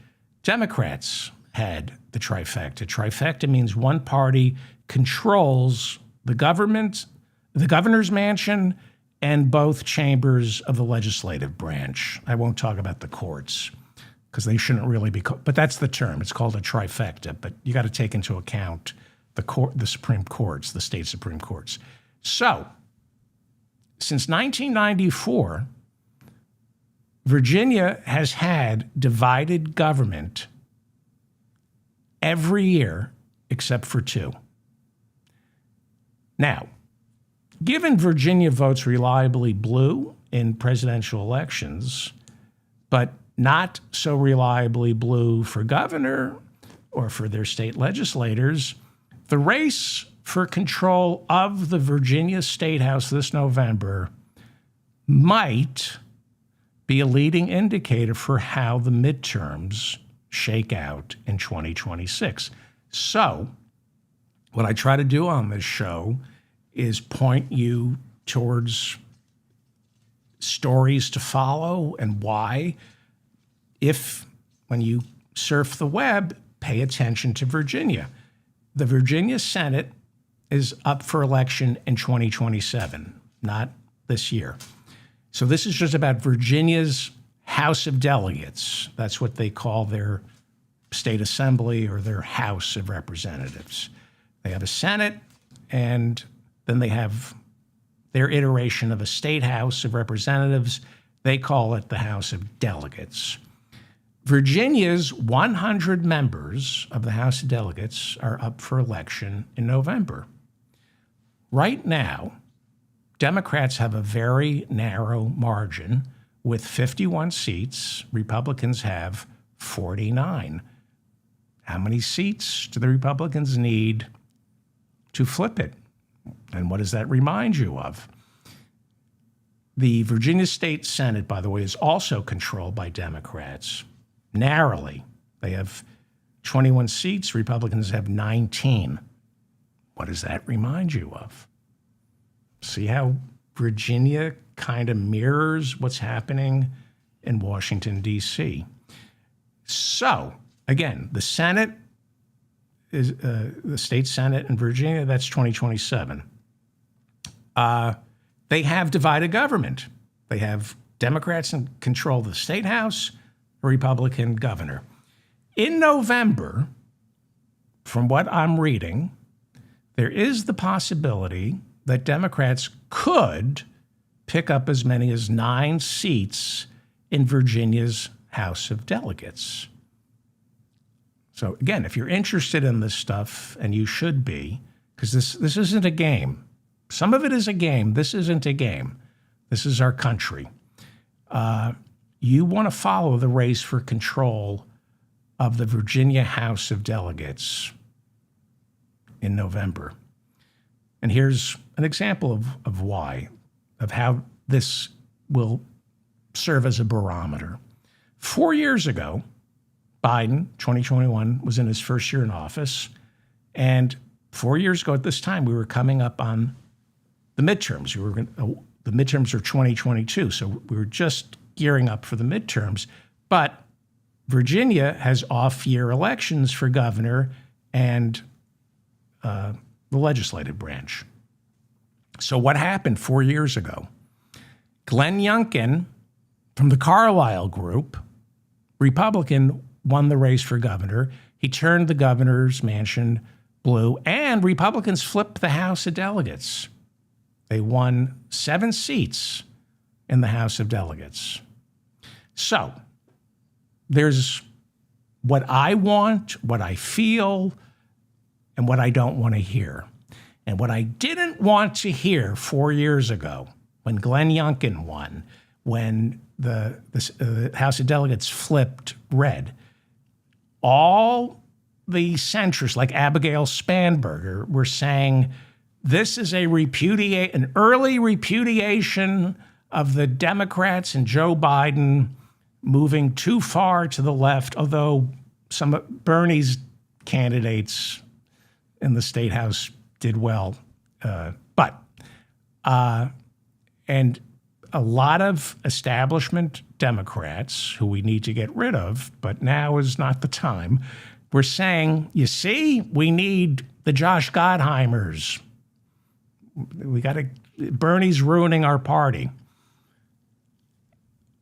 Democrats had the trifecta. Trifecta means one party controls the government, the governor's mansion, and both chambers of the legislative branch. I won't talk about the courts because they shouldn't really be, but that's the term. It's called a trifecta, but you got to take into account the Supreme Courts, the state Supreme Courts. So, since 1994, Virginia has had divided government every year except for 2. Now, given Virginia votes reliably blue in presidential elections, but not so reliably blue for governor or for their state legislators, the race for control of the Virginia State House this November might be a leading indicator for how the midterms shake out in 2026. So, what I try to do on this show is point you towards stories to follow and why. If, when you surf the web, pay attention to Virginia. The Virginia Senate is up for election in 2027, not this year. So this is just about Virginia's House of Delegates. That's what they call their state assembly or their House of Representatives. They have a Senate, and then they have their iteration of a state House of Representatives. They call it the House of Delegates. Virginia's 100 members of the House of Delegates are up for election in November. Right now, Democrats have a very narrow margin with 51 seats. Republicans have 49. How many seats do the Republicans need to flip it? And what does that remind you of? The Virginia State Senate, by the way, is also controlled by Democrats. Narrowly. They have 21 seats. Republicans have 19. What does that remind you of? See how Virginia kind of mirrors what's happening in Washington, D.C. So, again, the Senate is the state Senate in Virginia, that's 2027. They have divided government. They have Democrats in control of the state house, a Republican governor. In November, from what I'm reading, there is the possibility that Democrats could pick up as many as 9 seats in Virginia's House of Delegates. So again, if you're interested in this stuff, and you should be, because this isn't a game. Some of it is a game. This isn't a game. This is our country. You want to follow the race for control of the Virginia House of Delegates in November. And here's an example of why, of how this will serve as a barometer. 4 years ago, Biden, 2021, was in his first year in office. And 4 years ago at this time, we were coming up on the midterms. The midterms are 2022, so we were just gearing up for the midterms. But Virginia has off-year elections for governor and the legislative branch. So what happened 4 years ago? Glenn Youngkin from the Carlisle Group, Republican, won the race for governor. He turned the governor's mansion blue, and Republicans flipped the House of Delegates. They won 7 seats in the House of Delegates. So there's what I want, what I feel, and what I don't want to hear. And what I didn't want to hear 4 years ago, when Glenn Youngkin won, when the House of Delegates flipped red, all the centrists, like Abigail Spanberger, were saying this is an early repudiation of the Democrats and Joe Biden moving too far to the left, although some of Bernie's candidates in the state house did well. And a lot of establishment Democrats, who we need to get rid of, but now is not the time, were saying, you see, we need the Josh Gottheimers. Bernie's ruining our party.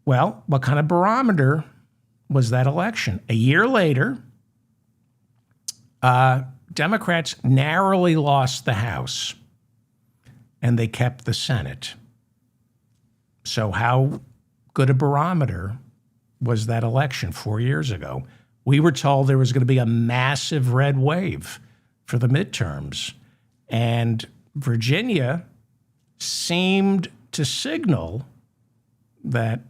Well, what kind of barometer was that election? A year later, Democrats narrowly lost the House, and they kept the Senate. So how good a barometer was that election 4 years ago? We were told there was going to be a massive red wave for the midterms, and Virginia seemed to signal that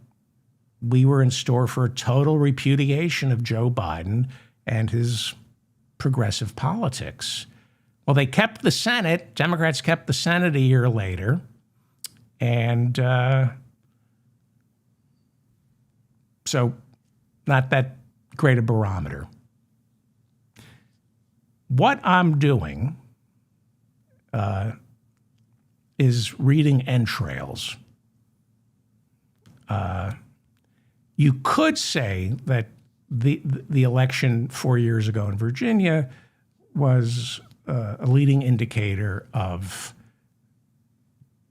we were in store for a total repudiation of Joe Biden and his progressive politics. Well, they kept the Senate. Democrats kept the Senate a year later. And so not that great a barometer. What I'm doing is reading entrails. You could say that the election 4 years ago in Virginia was a leading indicator of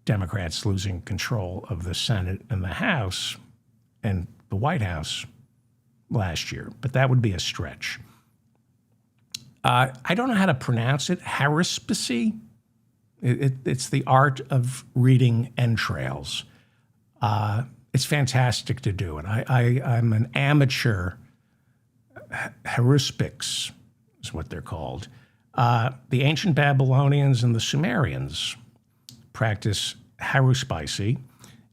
Democrats losing control of the Senate and the House and the White House last year, but that would be a stretch. I don't know how to pronounce it. Haruspicy. It's the art of reading entrails. It's fantastic to do it. I'm an amateur haruspics, is what they're called. The ancient Babylonians and the Sumerians practice haruspicy.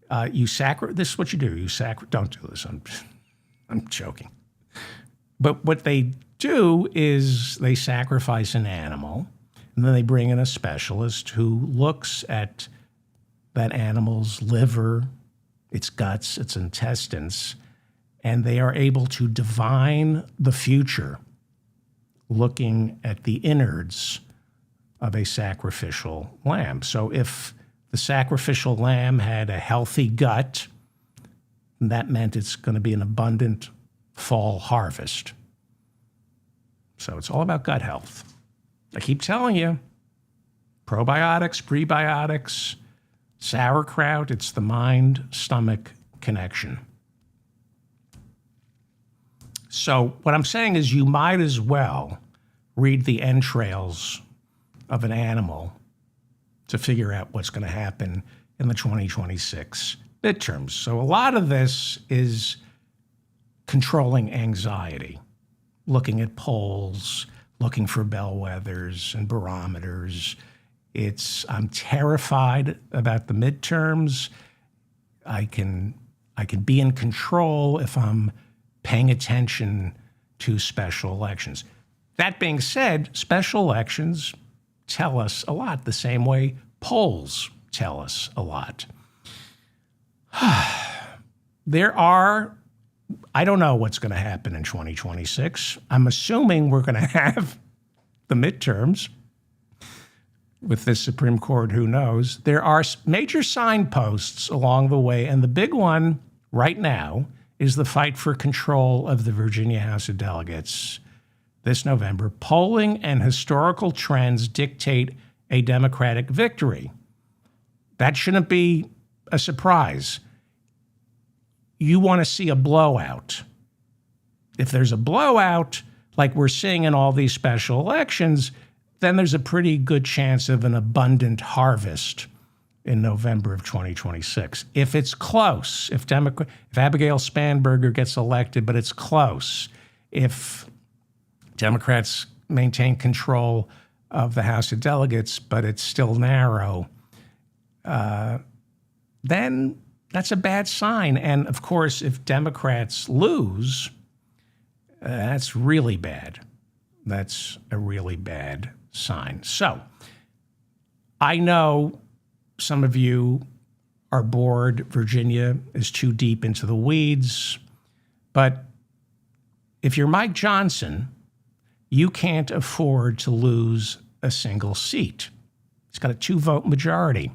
This is what you do. Don't do this. I'm joking. But what they do is they sacrifice an animal, and then they bring in a specialist who looks at that animal's liver, its guts, its intestines, and they are able to divine the future looking at the innards of a sacrificial lamb. So if The sacrificial lamb had a healthy gut, and that meant it's going to be an abundant fall harvest. So it's all about gut health. I keep telling you, probiotics, prebiotics, sauerkraut, it's the mind-stomach connection. So what I'm saying is you might as well read the entrails of an animal to figure out what's going to happen in the 2026 midterms. So a lot of this is controlling anxiety, looking at polls, looking for bellwethers and barometers. I'm terrified about the midterms. I can be in control if I'm paying attention to special elections. That being said, special elections tell us a lot, the same way polls tell us a lot. I don't know what's going to happen in 2026. I'm assuming we're going to have the midterms with this Supreme Court, who knows. There are major signposts along the way, and the big one right now is the fight for control of the Virginia House of Delegates this November. Polling and historical trends dictate a Democratic victory. That shouldn't be a surprise. You want to see a blowout. If there's a blowout, like we're seeing in all these special elections, then there's a pretty good chance of an abundant harvest in November of 2026. If it's close, if Abigail Spanberger gets elected, but it's close, if Democrats maintain control of the House of Delegates, but it's still narrow, then that's a bad sign. And of course, if Democrats lose, that's really bad. That's a really bad sign. So I know some of you are bored. Virginia is too deep into the weeds. But if you're Mike Johnson, you can't afford to lose a single seat. It's got a 2-vote majority.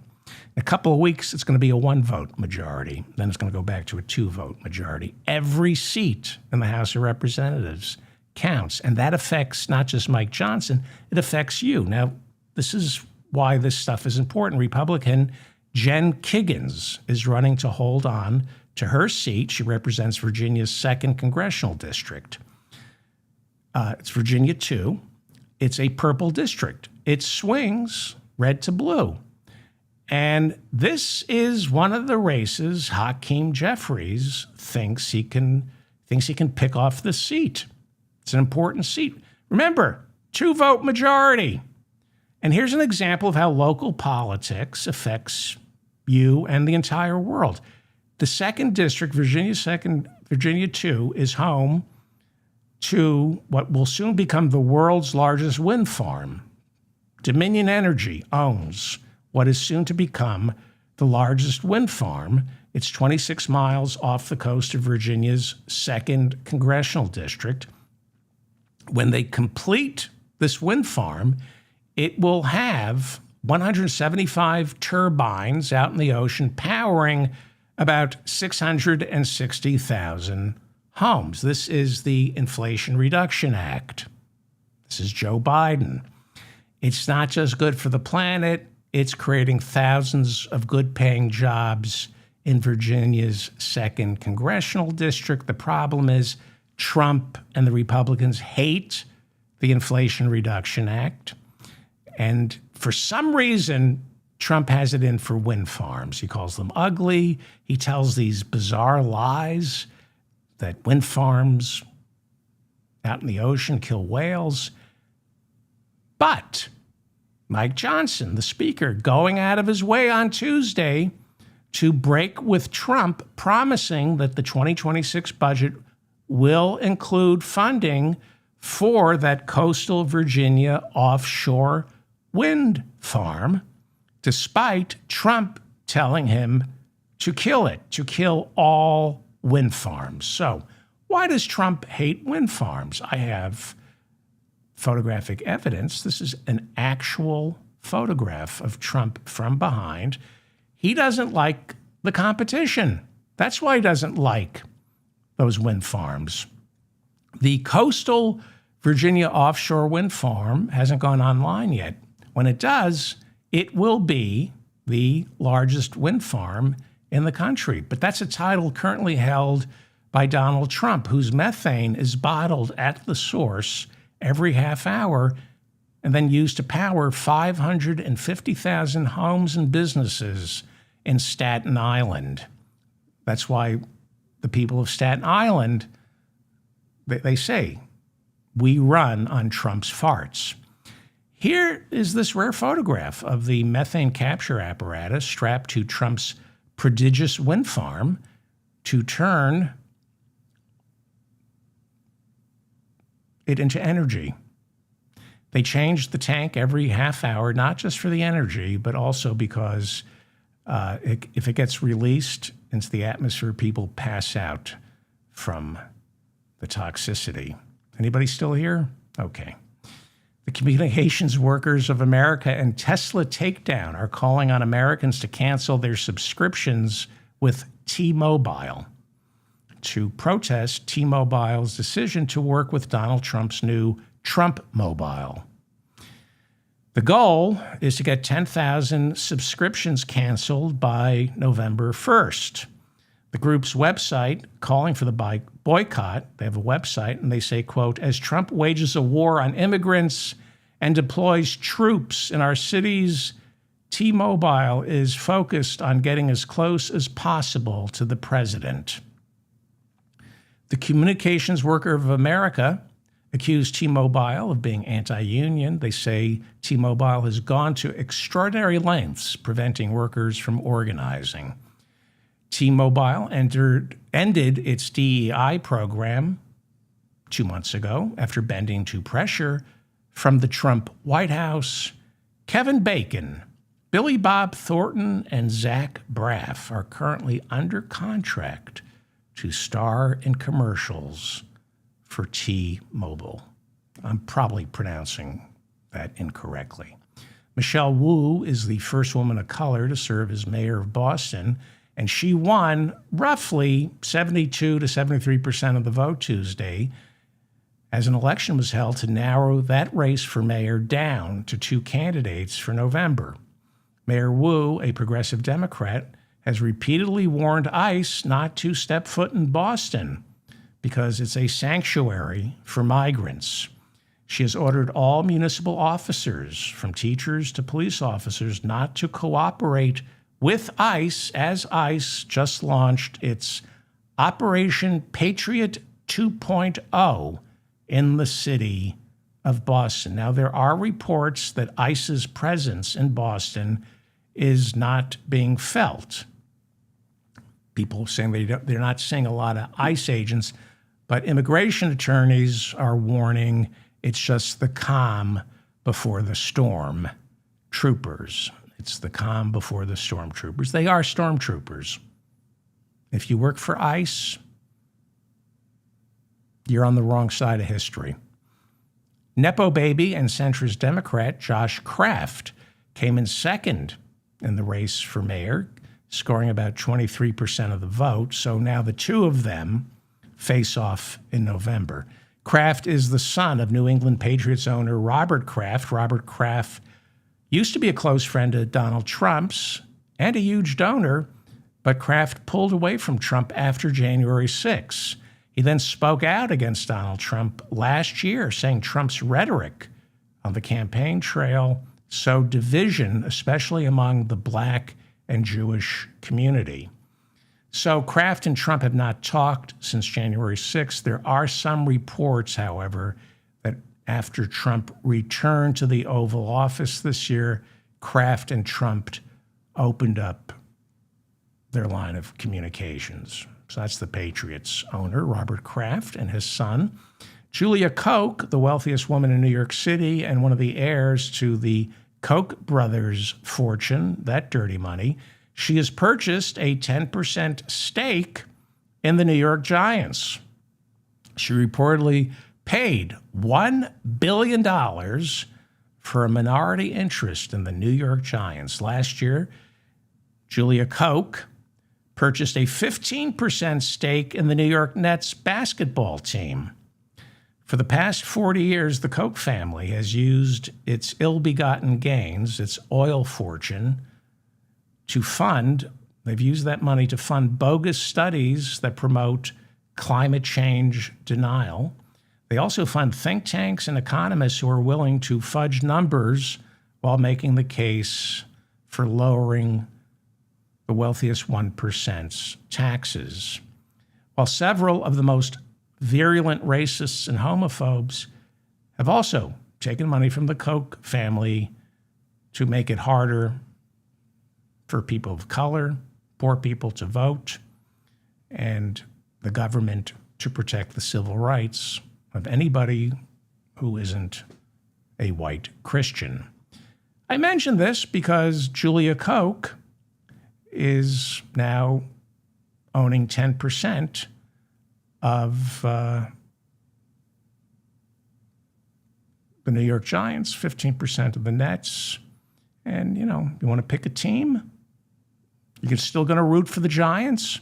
In a couple of weeks, it's going to be a 1-vote majority. Then it's going to go back to a 2-vote majority. Every seat in the House of Representatives counts. And that affects not just Mike Johnson, it affects you. Now, this is why this stuff is important. Republican Jen Kiggins is running to hold on to her seat. She represents Virginia's 2nd congressional district. It's Virginia 2. It's a purple district. It swings red to blue. And this is one of the races Hakeem Jeffries thinks he can pick off the seat. It's an important seat. Remember, 2-vote majority. And here's an example of how local politics affects you and the entire world. The 2nd district, Virginia 2, is home to what will soon become the world's largest wind farm. Dominion Energy owns what is soon to become the largest wind farm. It's 26 miles off the coast of Virginia's 2nd congressional district. When they complete this wind farm, it will have 175 turbines out in the ocean powering about 660,000 homes. This is the Inflation Reduction Act. This is Joe Biden. It's not just good for the planet, it's creating thousands of good-paying jobs in Virginia's 2nd congressional district. The problem is Trump and the Republicans hate the Inflation Reduction Act. And for some reason, Trump has it in for wind farms. He calls them ugly. He tells these bizarre lies that wind farms out in the ocean kill whales. But Mike Johnson, the speaker, going out of his way on Tuesday to break with Trump, promising that the 2026 budget will include funding for that coastal Virginia offshore wind farm, despite Trump telling him to kill it, to kill all wind farms. So why does Trump hate wind farms? I have photographic evidence. This is an actual photograph of Trump from behind. He doesn't like the competition. That's why he doesn't like those wind farms. The coastal Virginia offshore wind farm hasn't gone online yet. When it does, it will be the largest wind farm in the country. But that's a title currently held by Donald Trump, whose methane is bottled at the source every half hour and then used to power 550,000 homes and businesses in Staten Island. That's why the people of Staten Island, they say, we run on Trump's farts. Here is this rare photograph of the methane capture apparatus strapped to Trump's prodigious wind farm to turn it into energy. They changed the tank every half hour, not just for the energy, but also because if it gets released into the atmosphere, people pass out from the toxicity. Anybody still here? Okay. The Communications Workers of America and Tesla Takedown are calling on Americans to cancel their subscriptions with T-Mobile to protest T-Mobile's decision to work with Donald Trump's new Trump Mobile. The goal is to get 10,000 subscriptions canceled by November 1st. The group's website calling for the boycott, they have a website, and they say, quote, as Trump wages a war on immigrants and deploys troops in our cities, T-Mobile is focused on getting as close as possible to the president. The Communications Worker of America accused T-Mobile of being anti-union. They say T-Mobile has gone to extraordinary lengths preventing workers from organizing. T-Mobile ended its DEI program 2 months ago after bending to pressure from the Trump White House. Kevin Bacon, Billy Bob Thornton, and Zach Braff are currently under contract to star in commercials for T-Mobile. I'm probably pronouncing that incorrectly. Michelle Wu is the first woman of color to serve as mayor of Boston, and she won roughly 72 to 73% of the vote Tuesday as an election was held to narrow that race for mayor down to 2 candidates for November. Mayor Wu, a progressive Democrat, has repeatedly warned ICE not to step foot in Boston because it's a sanctuary for migrants. She has ordered all municipal officers, from teachers to police officers, not to cooperate with ICE as ICE just launched its Operation Patriot 2.0 in the city of Boston. Now, there are reports that ICE's presence in Boston is not being felt. People saying they're not seeing a lot of ICE agents, but immigration attorneys are warning it's just the calm before the storm troopers. It's the calm before the stormtroopers. They are stormtroopers. If you work for ICE, you're on the wrong side of history. Nepo baby and centrist Democrat Josh Kraft came in second in the race for mayor, scoring about 23% of the vote. So now the two of them face off in November. Kraft is the son of New England Patriots owner Robert Kraft. Robert Kraft used to be a close friend of Donald Trump's and a huge donor, but Kraft pulled away from Trump after January 6. He then spoke out against Donald Trump last year, saying Trump's rhetoric on the campaign trail sowed division, especially among the Black and Jewish community. So Kraft and Trump have not talked since January 6th. There are some reports, however, that after Trump returned to the Oval Office this year, Kraft and Trump opened up their line of communications. So that's the Patriots owner, Robert Kraft, and his son. Julia Koch, the wealthiest woman in New York City and one of the heirs to the Koch brothers' fortune, that dirty money, she has purchased a 10% stake in the New York Giants. She reportedly paid $1 billion for a minority interest in the New York Giants. Last year, Julia Koch, purchased a 15% stake in the New York Nets basketball team. For the past 40 years, the Koch family has used its ill-begotten gains, its oil fortune, they've used that money to fund bogus studies that promote climate change denial. They also fund think tanks and economists who are willing to fudge numbers while making the case for lowering the wealthiest 1%'s taxes. While several of the most virulent racists and homophobes have also taken money from the Koch family to make it harder for people of color, poor people to vote, and the government to protect the civil rights of anybody who isn't a white Christian. I mention this because Julia Koch is now owning 10% of the New York Giants, 15% of the Nets. And, you want to pick a team? You're still going to root for the Giants?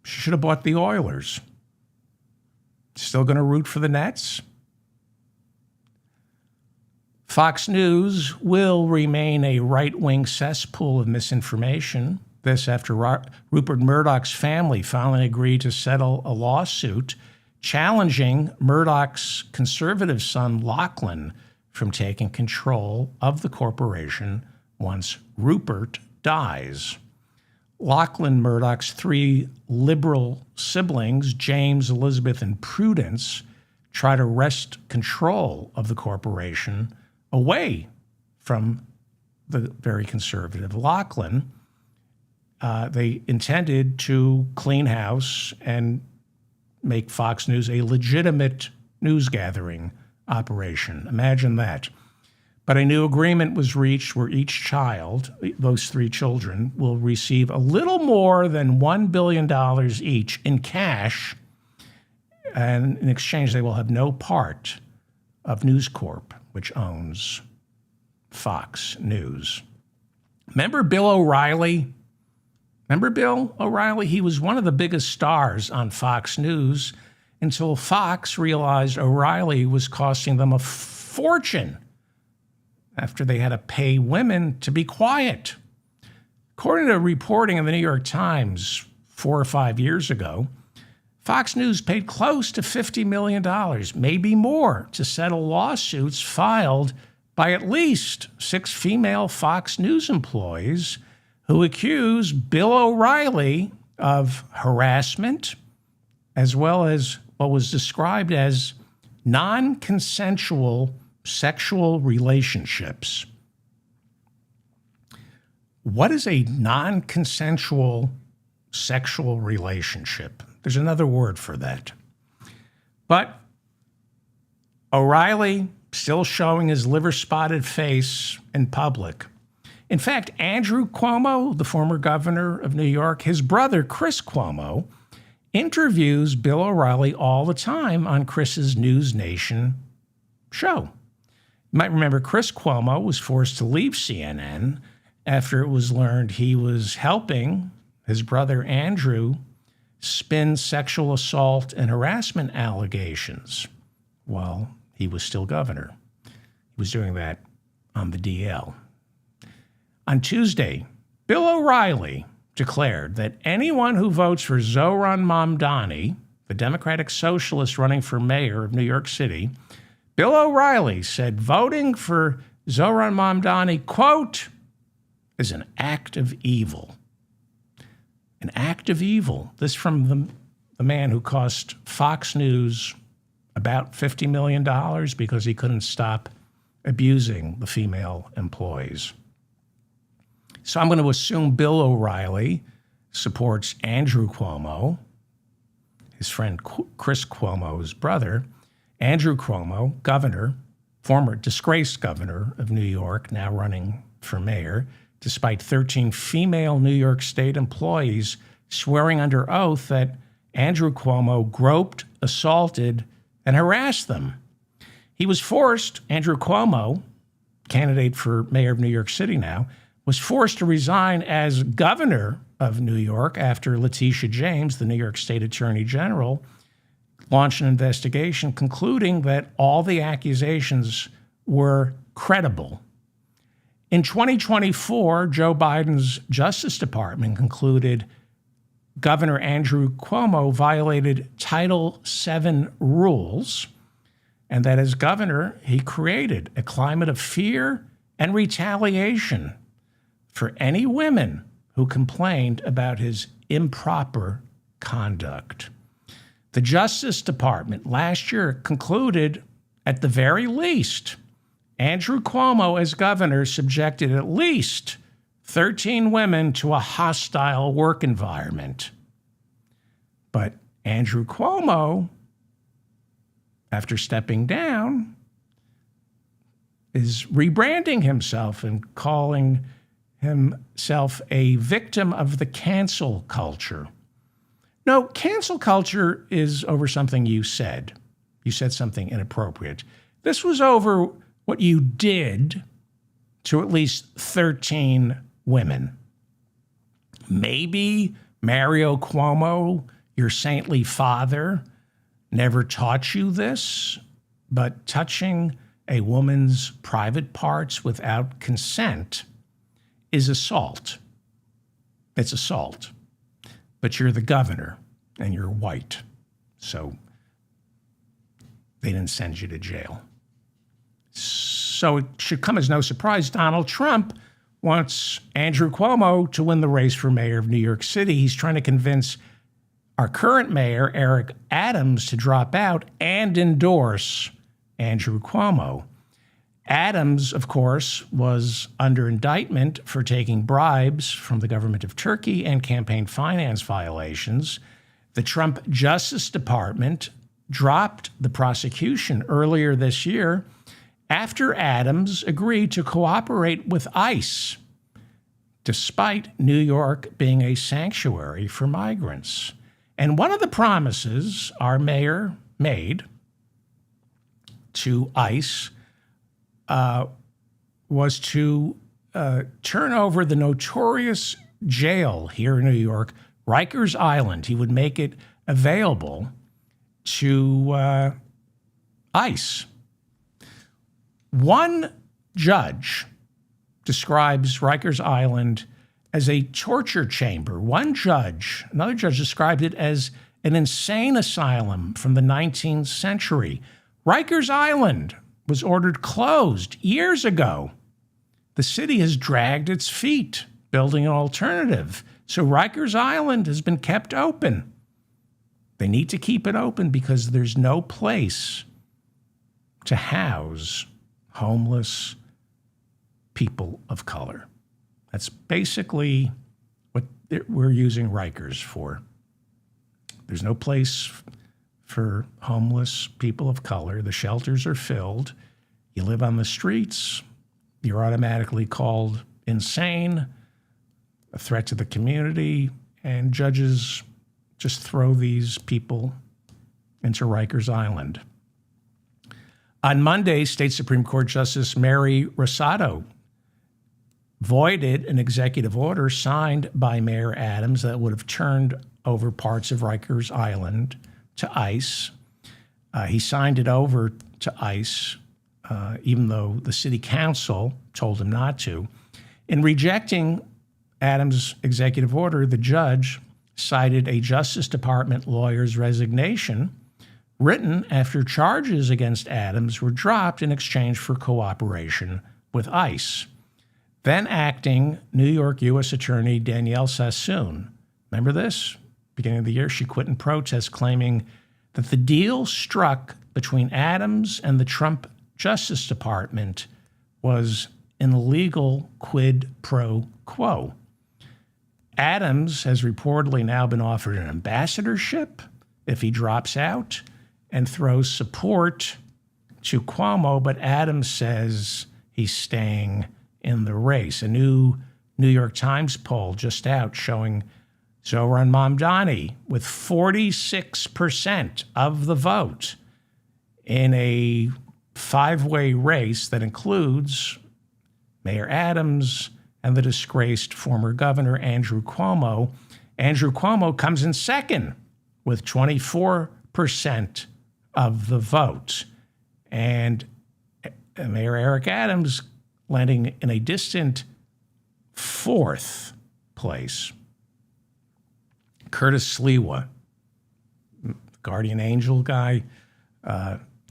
She should have bought the Oilers. Still going to root for the Nets? Fox News will remain a right-wing cesspool of misinformation. This after Rupert Murdoch's family finally agreed to settle a lawsuit challenging Murdoch's conservative son, Lachlan, from taking control of the corporation once Rupert dies. Lachlan Murdoch's three liberal siblings, James, Elizabeth, and Prudence, try to wrest control of the corporation away from the very conservative Lachlan. They intended to clean house and make Fox News a legitimate news gathering operation. Imagine that. But a new agreement was reached where each child, those three children, will receive a little more than $1 billion each in cash, and in exchange they will have no part of News Corp, which owns Fox News. Remember Bill O'Reilly? Remember Bill O'Reilly? He was one of the biggest stars on Fox News until Fox realized O'Reilly was costing them a fortune after they had to pay women to be quiet. According to reporting in the New York Times 4 or 5 years ago, Fox News paid close to $50 million, maybe more, to settle lawsuits filed by at least 6 female Fox News employees who accuse Bill O'Reilly of harassment, as well as what was described as non-consensual sexual relationships. What is a non-consensual sexual relationship? There's another word for that. But O'Reilly still showing his liver-spotted face in public. In fact, Andrew Cuomo, the former governor of New York, his brother, Chris Cuomo, interviews Bill O'Reilly all the time on Chris's News Nation show. You might remember Chris Cuomo was forced to leave CNN after it was learned he was helping his brother Andrew spin sexual assault and harassment allegations while he was still governor. He was doing that on the DL. On Tuesday, Bill O'Reilly declared that anyone who votes for Zohran Mamdani, the Democratic socialist running for mayor of New York City, Bill O'Reilly said voting for Zohran Mamdani, quote, is an act of evil. An act of evil. This from the man who cost Fox News about $50 million because he couldn't stop abusing the female employees. So I'm going to assume Bill O'Reilly supports Andrew Cuomo, his friend Chris Cuomo's brother. Andrew Cuomo, governor, former disgraced governor of New York, now running for mayor, despite 13 female New York State employees swearing under oath that Andrew Cuomo groped, assaulted, and harassed them. He was forced, Andrew Cuomo, candidate for mayor of New York City now, was forced to resign as governor of New York after Letitia James, the New York State Attorney General, launched an investigation concluding that all the accusations were credible. In 2024, Joe Biden's Justice Department concluded Governor Andrew Cuomo violated Title VII rules, and that as governor, he created a climate of fear and retaliation for any women who complained about his improper conduct. The Justice Department last year concluded, at the very least, Andrew Cuomo as governor subjected at least 13 women to a hostile work environment. But Andrew Cuomo, after stepping down, is rebranding himself and calling himself a victim of the cancel culture. No, cancel culture is over something you said. You said something inappropriate. This was over what you did to at least 13 women. Maybe Mario Cuomo, your saintly father, never taught you this, but touching a woman's private parts without consent is assault. It's assault. But you're the governor and you're white, so they didn't send you to jail. So it should come as no surprise Donald Trump wants Andrew Cuomo to win the race for mayor of New York City. He's trying to convince our current mayor, Eric Adams, to drop out and endorse Andrew Cuomo. Adams, of course, was under indictment for taking bribes from the government of Turkey and campaign finance violations. The Trump Justice Department dropped the prosecution earlier this year after Adams agreed to cooperate with ICE, despite New York being a sanctuary for migrants. And one of the promises our mayor made to ICE was to turn over the notorious jail here in New York, Rikers Island. He would make it available to ICE. One judge describes Rikers Island as a torture chamber. Another judge described it as an insane asylum from the 19th century. Rikers Island was ordered closed years ago. The city has dragged its feet building an alternative. So Rikers Island has been kept open. They need to keep it open because there's no place to house homeless people of color. That's basically what we're using Rikers for. There's no place for homeless people of color. The shelters are filled. You live on the streets, you're automatically called insane, a threat to the community, and judges just throw these people into Rikers Island. On Monday, State Supreme Court Justice Mary Rosado voided an executive order signed by Mayor Adams that would have turned over parts of Rikers Island to ICE. He signed it over to ICE, even though the city council told him not to. In rejecting Adams' executive order, the judge cited a Justice Department lawyer's resignation written after charges against Adams were dropped in exchange for cooperation with ICE. Then acting New York U.S. Attorney Danielle Sassoon, remember this? Beginning of the year, she quit in protest, claiming that the deal struck between Adams and the Trump Justice Department was an illegal quid pro quo. Adams has reportedly now been offered an ambassadorship if he drops out and throws support to Cuomo, but Adams says he's staying in the race. A new New York Times poll just out showing Zohran Mamdani with 46% of the vote in a five-way race that includes Mayor Adams and the disgraced former governor, Andrew Cuomo. Andrew Cuomo comes in second with 24% of the vote. And Mayor Eric Adams landing in a distant fourth place. Curtis Sliwa, guardian angel guy,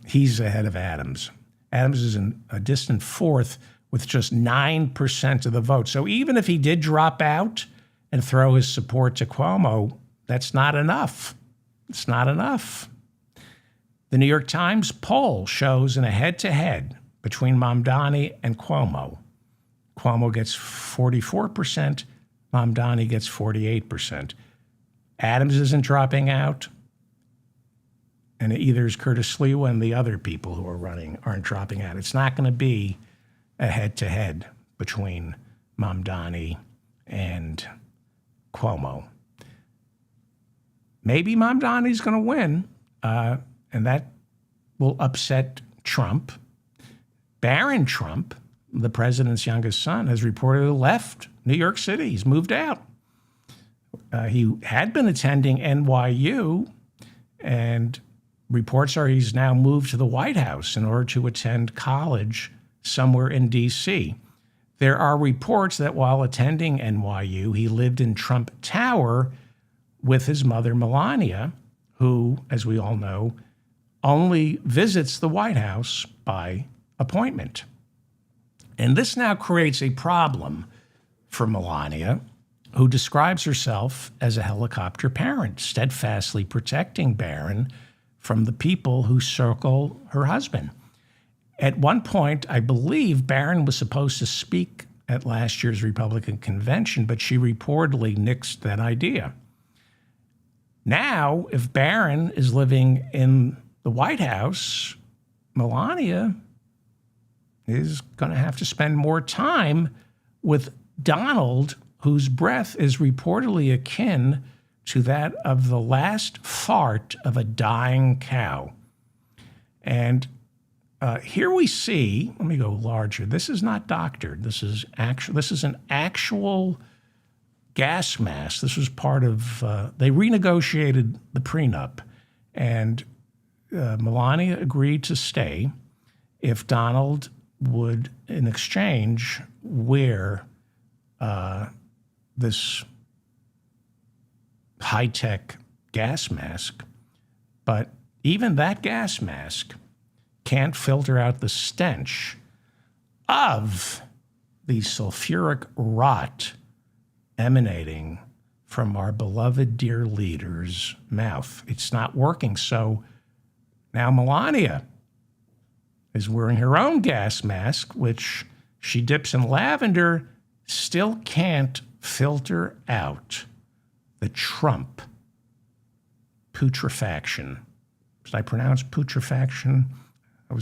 he's ahead of Adams. Adams is in a distant fourth with just 9% of the vote. So even if he did drop out and throw his support to Cuomo, that's not enough. It's not enough. The New York Times poll shows in a head-to-head between Mamdani and Cuomo. Cuomo gets 44%, Mamdani gets 48%. Adams isn't dropping out, and either is Curtis Sliwa and the other people who are running aren't dropping out. It's not going to be a head-to-head between Mamdani and Cuomo. Maybe Mamdani's going to win, and that will upset Trump. Barron Trump, the president's youngest son, has reportedly left New York City. He's moved out. He had been attending NYU, and reports are he's now moved to the White House in order to attend college somewhere in D.C. There are reports that while attending NYU, he lived in Trump Tower with his mother, Melania, who, as we all know, only visits the White House by appointment. And this now creates a problem for Melania, who describes herself as a helicopter parent, steadfastly protecting Barron from the people who circle her husband. At one point, I believe Barron was supposed to speak at last year's Republican convention, but she reportedly nixed that idea. Now, if Barron is living in the White House, Melania is going to have to spend more time with Donald, whose breath is reportedly akin to that of the last fart of a dying cow. And here we see, let me go larger. This is not doctored. This is an actual gas mask. This was part of, they renegotiated the prenup, and Melania agreed to stay if Donald would, in exchange, wear this high-tech gas mask. But even that gas mask can't filter out the stench of the sulfuric rot emanating from our beloved dear leader's mouth. It's not working. So now Melania is wearing her own gas mask, which she dips in lavender, still can't filter out the Trump putrefaction. Did I pronounce putrefaction? I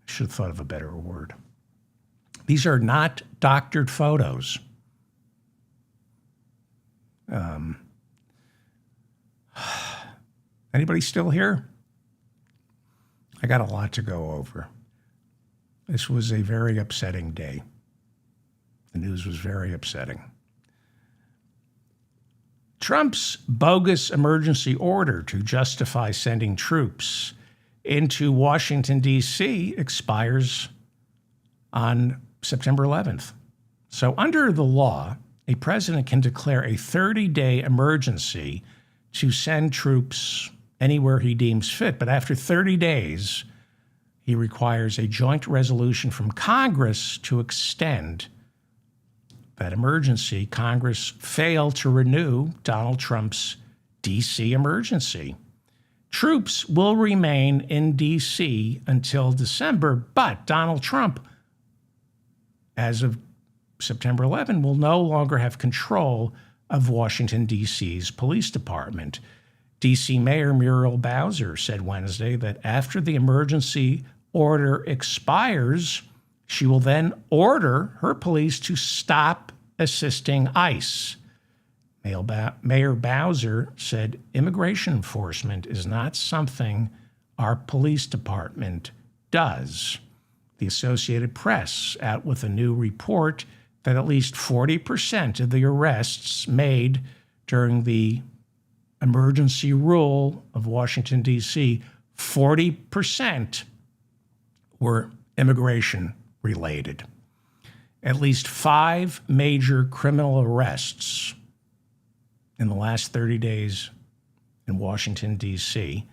should have thought of a better word. These are not doctored photos. Anybody still here? I got a lot to go over. This was a very upsetting day. The news was very upsetting. Trump's bogus emergency order to justify sending troops into Washington, D.C. expires on September 11th. So under the law, a president can declare a 30-day emergency to send troops anywhere he deems fit. But after 30 days, he requires a joint resolution from Congress to extend that emergency. Congress failed to renew Donald Trump's D.C. emergency. Troops will remain in D.C. until December, but Donald Trump, as of September 11, will no longer have control of Washington, D.C.'s police department. D.C. Mayor Muriel Bowser said Wednesday that after the emergency order expires, she will then order her police to stop assisting ICE. Mayor Bowser said immigration enforcement is not something our police department does. The Associated Press out with a new report that at least 40% of the arrests made during the emergency rule of Washington, D.C., 40% were immigration related. At least 5 major criminal arrests in the last 30 days in Washington, D.C.,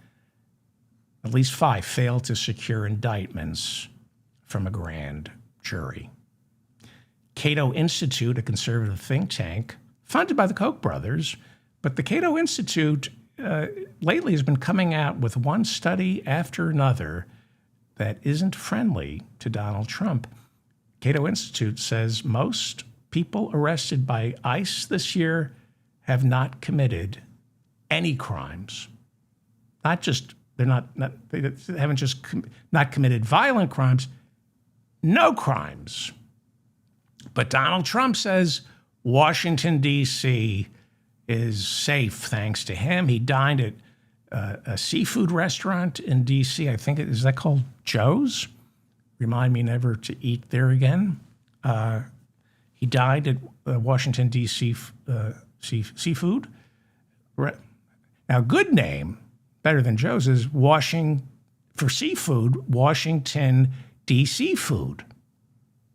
at least 5 failed to secure indictments from a grand jury. Cato Institute, a conservative think tank, funded by the Koch brothers, but the Cato Institute lately has been coming out with one study after another that isn't friendly to Donald Trump. Cato Institute says most people arrested by ICE this year have not committed any crimes. Not just, they haven't just not committed violent crimes, no crimes. But Donald Trump says Washington, D.C. is safe thanks to him. He dined at a seafood restaurant in D.C. I think, is that called Joe's? Remind me never to eat there again. He dined at Washington, D.C. Seafood. Now, good name, better than Joe's, is for seafood, Washington, D.C. food.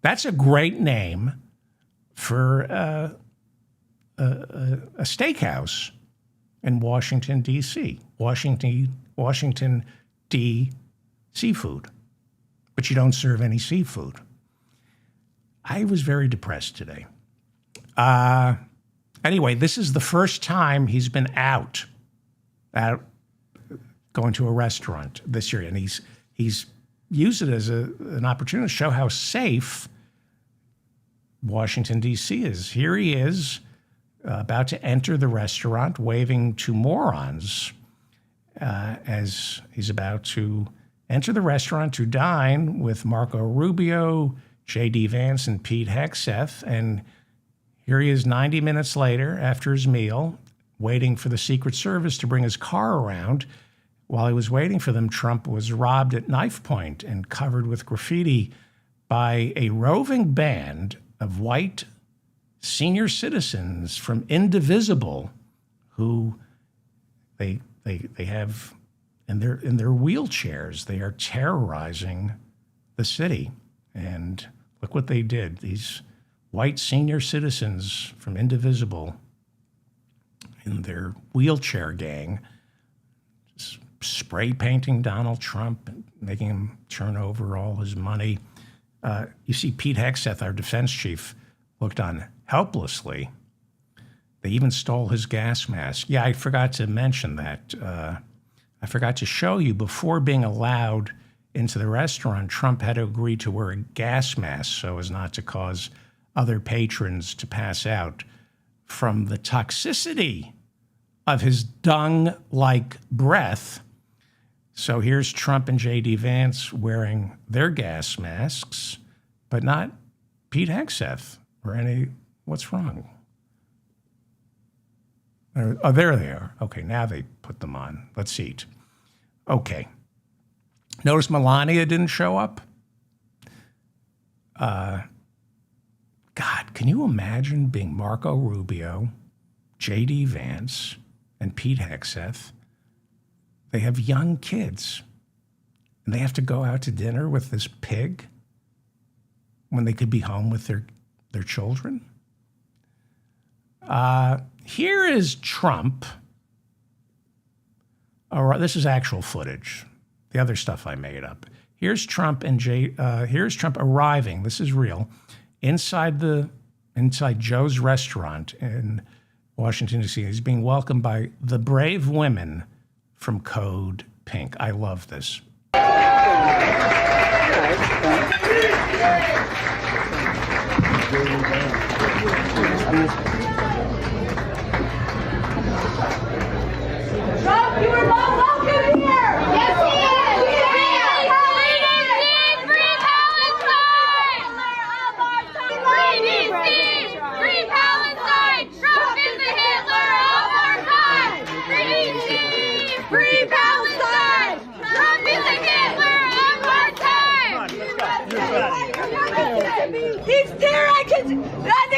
That's a great name for a steakhouse in Washington, D.C. Washington, D. Seafood. But you don't serve any seafood. I was very depressed today. Anyway, this is the first time he's been out going to a restaurant this year, and he's used it as an opportunity to show how safe Washington, D.C. is. Here he is, about to enter the restaurant, waving to morons as he's about to enter the restaurant to dine with Marco Rubio, J.D. Vance, and Pete Hegseth. And here he is 90 minutes later after his meal, waiting for the Secret Service to bring his car around. While he was waiting for them, Trump was robbed at knife point and covered with graffiti by a roving band of white senior citizens from Indivisible, who they have in their wheelchairs. They are terrorizing the city. And look what they did. These white senior citizens from Indivisible in their wheelchair gang, spray painting Donald Trump, making him turn over all his money. You see Pete Hegseth, our defense chief, looked on helplessly. They even stole his gas mask. Yeah, I forgot to mention that. I forgot to show you, before being allowed into the restaurant, Trump had to agree to wear a gas mask so as not to cause other patrons to pass out from the toxicity of his dung-like breath. So here's Trump and J.D. Vance wearing their gas masks, but not Pete Hegseth or any. What's wrong? Oh, there they are. Okay, now they put them on. Let's eat. Okay. Notice Melania didn't show up? God, can you imagine being Marco Rubio, J.D. Vance, and Pete Hegseth? They have young kids, and they have to go out to dinner with this pig when they could be home with their children. Here is Trump. This is actual footage. The other stuff I made up. Here's Trump here's Trump arriving. This is real. Inside Joe's restaurant in Washington, D.C. He's being welcomed by the brave women from Code Pink. I love this. Trump, you are not welcome here! Yes, he is! Free Palestine! Free Palestine! Trump is the Hitler of our time! Free Palestine! Trump is the Hitler of our time! He's terrorizing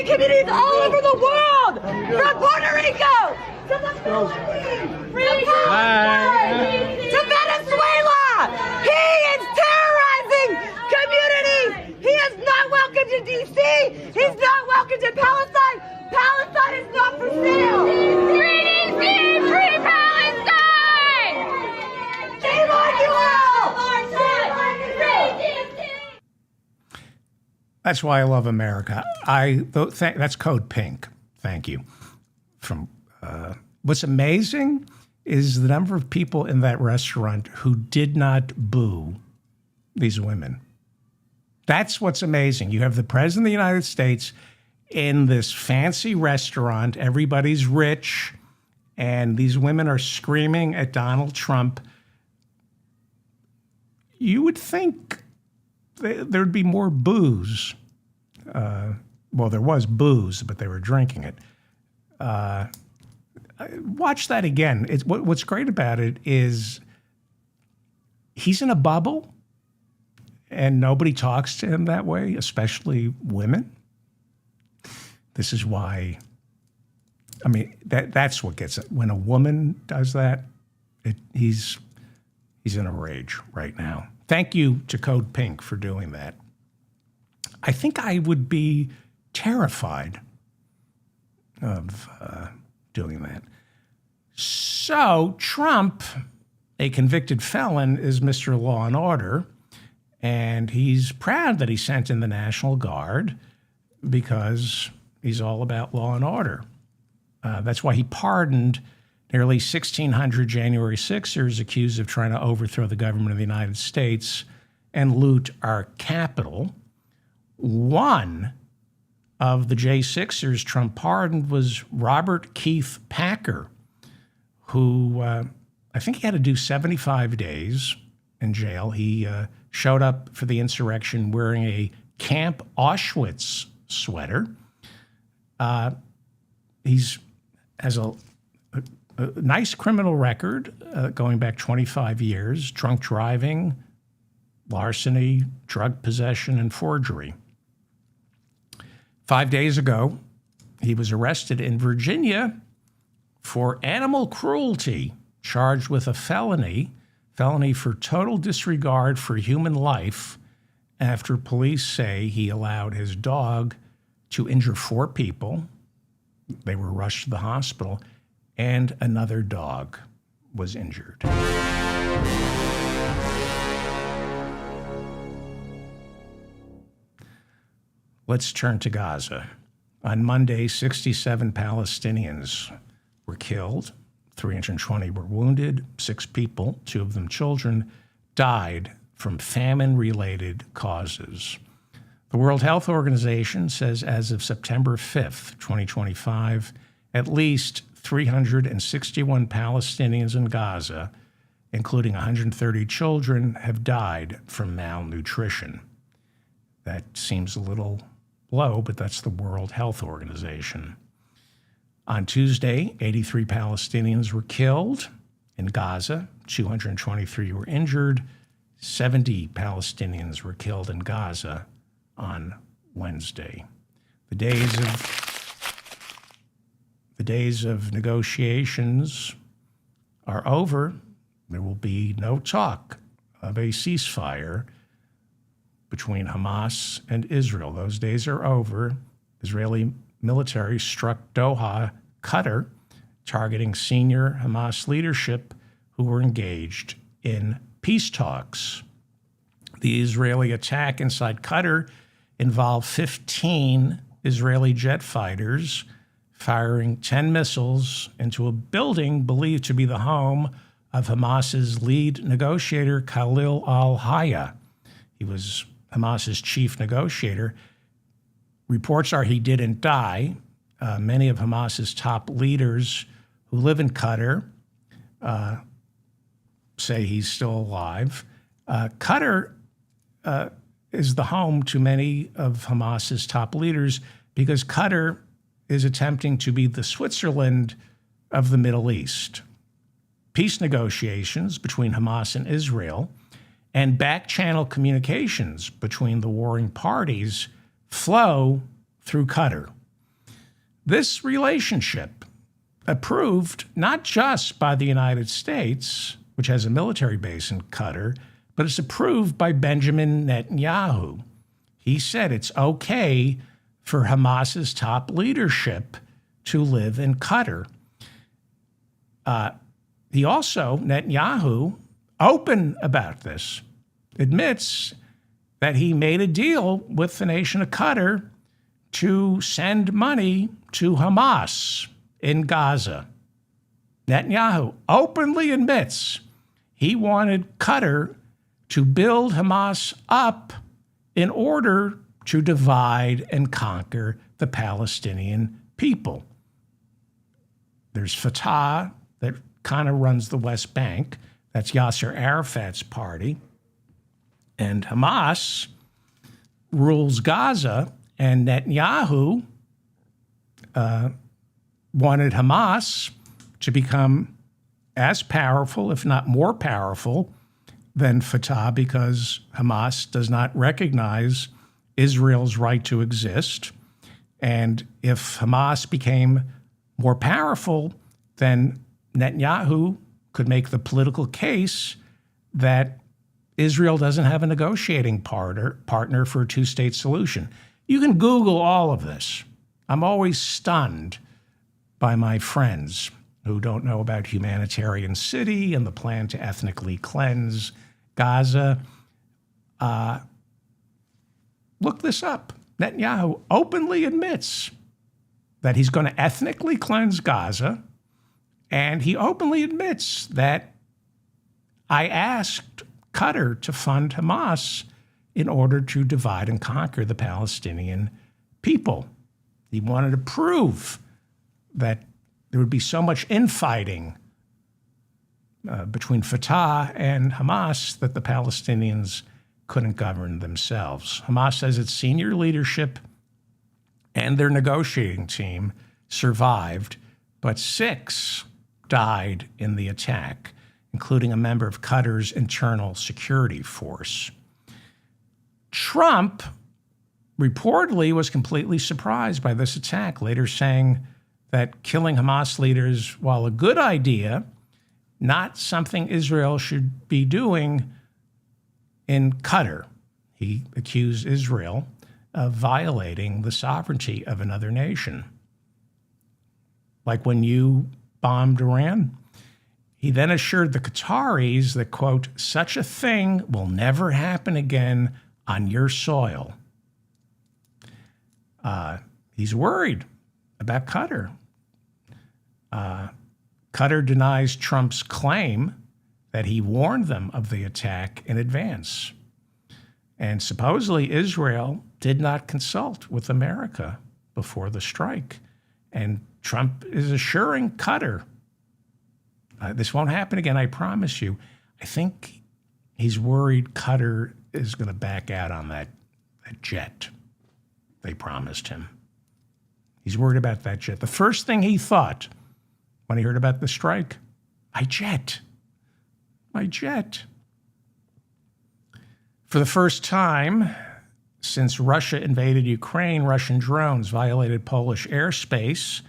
communities all over the world, from Puerto Rico to the Philippines, to Venezuela. He is terrorizing communities. He is not welcome to D.C. He's not welcome to Palestine. Palestine is not for sale. Free D.C. Free Palestine. Shame on you all. Free D.C. That's why I love America. That's Code Pink. Thank you. What's amazing is the number of people in that restaurant who did not boo these women. That's what's amazing. You have the President of the United States in this fancy restaurant. Everybody's rich, and these women are screaming at Donald Trump. You would think there'd be more booze. Well, there was booze, but they were drinking it. Watch that again. What's great about it is he's in a bubble, and nobody talks to him that way, especially women. This is why, I mean, that's what gets it. When a woman does that, he's in a rage right now. Thank you to Code Pink for doing that. I think I would be terrified of doing that. So Trump, a convicted felon, is Mr. Law and Order, and he's proud that he sent in the National Guard because he's all about law and order. That's why he pardoned nearly 1,600 January 6ers accused of trying to overthrow the government of the United States and loot our capital. One of the J6ers Trump pardoned was Robert Keith Packer, who I think he had to do 75 days in jail. He showed up for the insurrection wearing a Camp Auschwitz sweater. He's has a nice criminal record going back 25 years, drunk driving, larceny, drug possession, and forgery. 5 days ago, he was arrested in Virginia for animal cruelty, charged with a felony for total disregard for human life after police say he allowed his dog to injure 4 people. They were rushed to the hospital, and another dog was injured. Let's turn to Gaza. On Monday, 67 Palestinians were killed, 320 were wounded, 6 people, 2 of them children, died from famine-related causes. The World Health Organization says as of September 5th, 2025, at least 361 Palestinians in Gaza, including 130 children, have died from malnutrition. That seems a little low, but that's the World Health Organization. On Tuesday, 83 Palestinians were killed in Gaza, 223 were injured, 70 Palestinians were killed in Gaza on Wednesday. The days of negotiations are over. There will be no talk of a ceasefire between Hamas and Israel. Those days are over. Israeli military struck Doha, Qatar, targeting senior Hamas leadership who were engaged in peace talks. The Israeli attack inside Qatar involved 15 Israeli jet fighters firing 10 missiles into a building believed to be the home of Hamas's lead negotiator, Khalil al-Hayya. He was Hamas's chief negotiator. Reports are he didn't die. Many of Hamas's top leaders who live in Qatar say he's still alive. Qatar is the home to many of Hamas's top leaders because Qatar is attempting to be the Switzerland of the Middle East. Peace negotiations between Hamas and Israel and back-channel communications between the warring parties flow through Qatar. This relationship, approved not just by the United States, which has a military base in Qatar, but it's approved by Benjamin Netanyahu. He said it's okay for Hamas's top leadership to live in Qatar. He also, Netanyahu, open about this, admits that he made a deal with the nation of Qatar to send money to Hamas in Gaza. Netanyahu openly admits he wanted Qatar to build Hamas up in order to divide and conquer the Palestinian people. There's Fatah that kind of runs the West Bank. That's Yasser Arafat's party. And Hamas rules Gaza, and Netanyahu wanted Hamas to become as powerful, if not more powerful, than Fatah, because Hamas does not recognize Israel's right to exist. And if Hamas became more powerful, then Netanyahu could make the political case that Israel doesn't have a negotiating partner for a two-state solution. You can Google all of this. I'm always stunned by my friends who don't know about Humanitarian City and the plan to ethnically cleanse Gaza. Look this up. Netanyahu openly admits that he's going to ethnically cleanse Gaza, and he openly admits that I asked Qatar to fund Hamas in order to divide and conquer the Palestinian people. He wanted to prove that there would be so much infighting between Fatah and Hamas that the Palestinians couldn't govern themselves. Hamas says its senior leadership and their negotiating team survived, but 6 died in the attack, including a member of Qatar's internal security force. Trump reportedly was completely surprised by this attack, later saying that killing Hamas leaders, while a good idea, not something Israel should be doing in Qatar. He accused Israel of violating the sovereignty of another nation. Like when you bombed Iran. He then assured the Qataris that, quote, such a thing will never happen again on your soil. He's worried about Qatar. Qatar denies Trump's claim that he warned them of the attack in advance. And supposedly Israel did not consult with America before the strike. And Trump is assuring Qatar, this won't happen again, I promise you. I think he's worried Qatar is going to back out on that jet they promised him. He's worried about that jet. The first thing he thought when he heard about the strike, my jet. For the first time since Russia invaded Ukraine, Russian drones violated Polish airspace.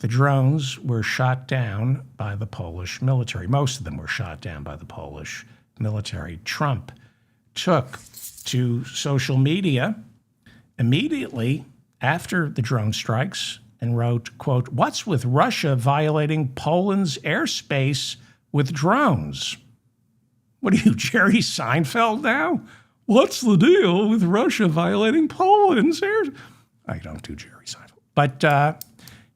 The drones were shot down by the Polish military. Most of them were shot down by the Polish military. Trump took to social media immediately after the drone strikes and wrote, quote, what's with Russia violating Poland's airspace with drones? What are you, Jerry Seinfeld now? What's the deal with Russia violating Poland's airspace? I don't do Jerry Seinfeld. But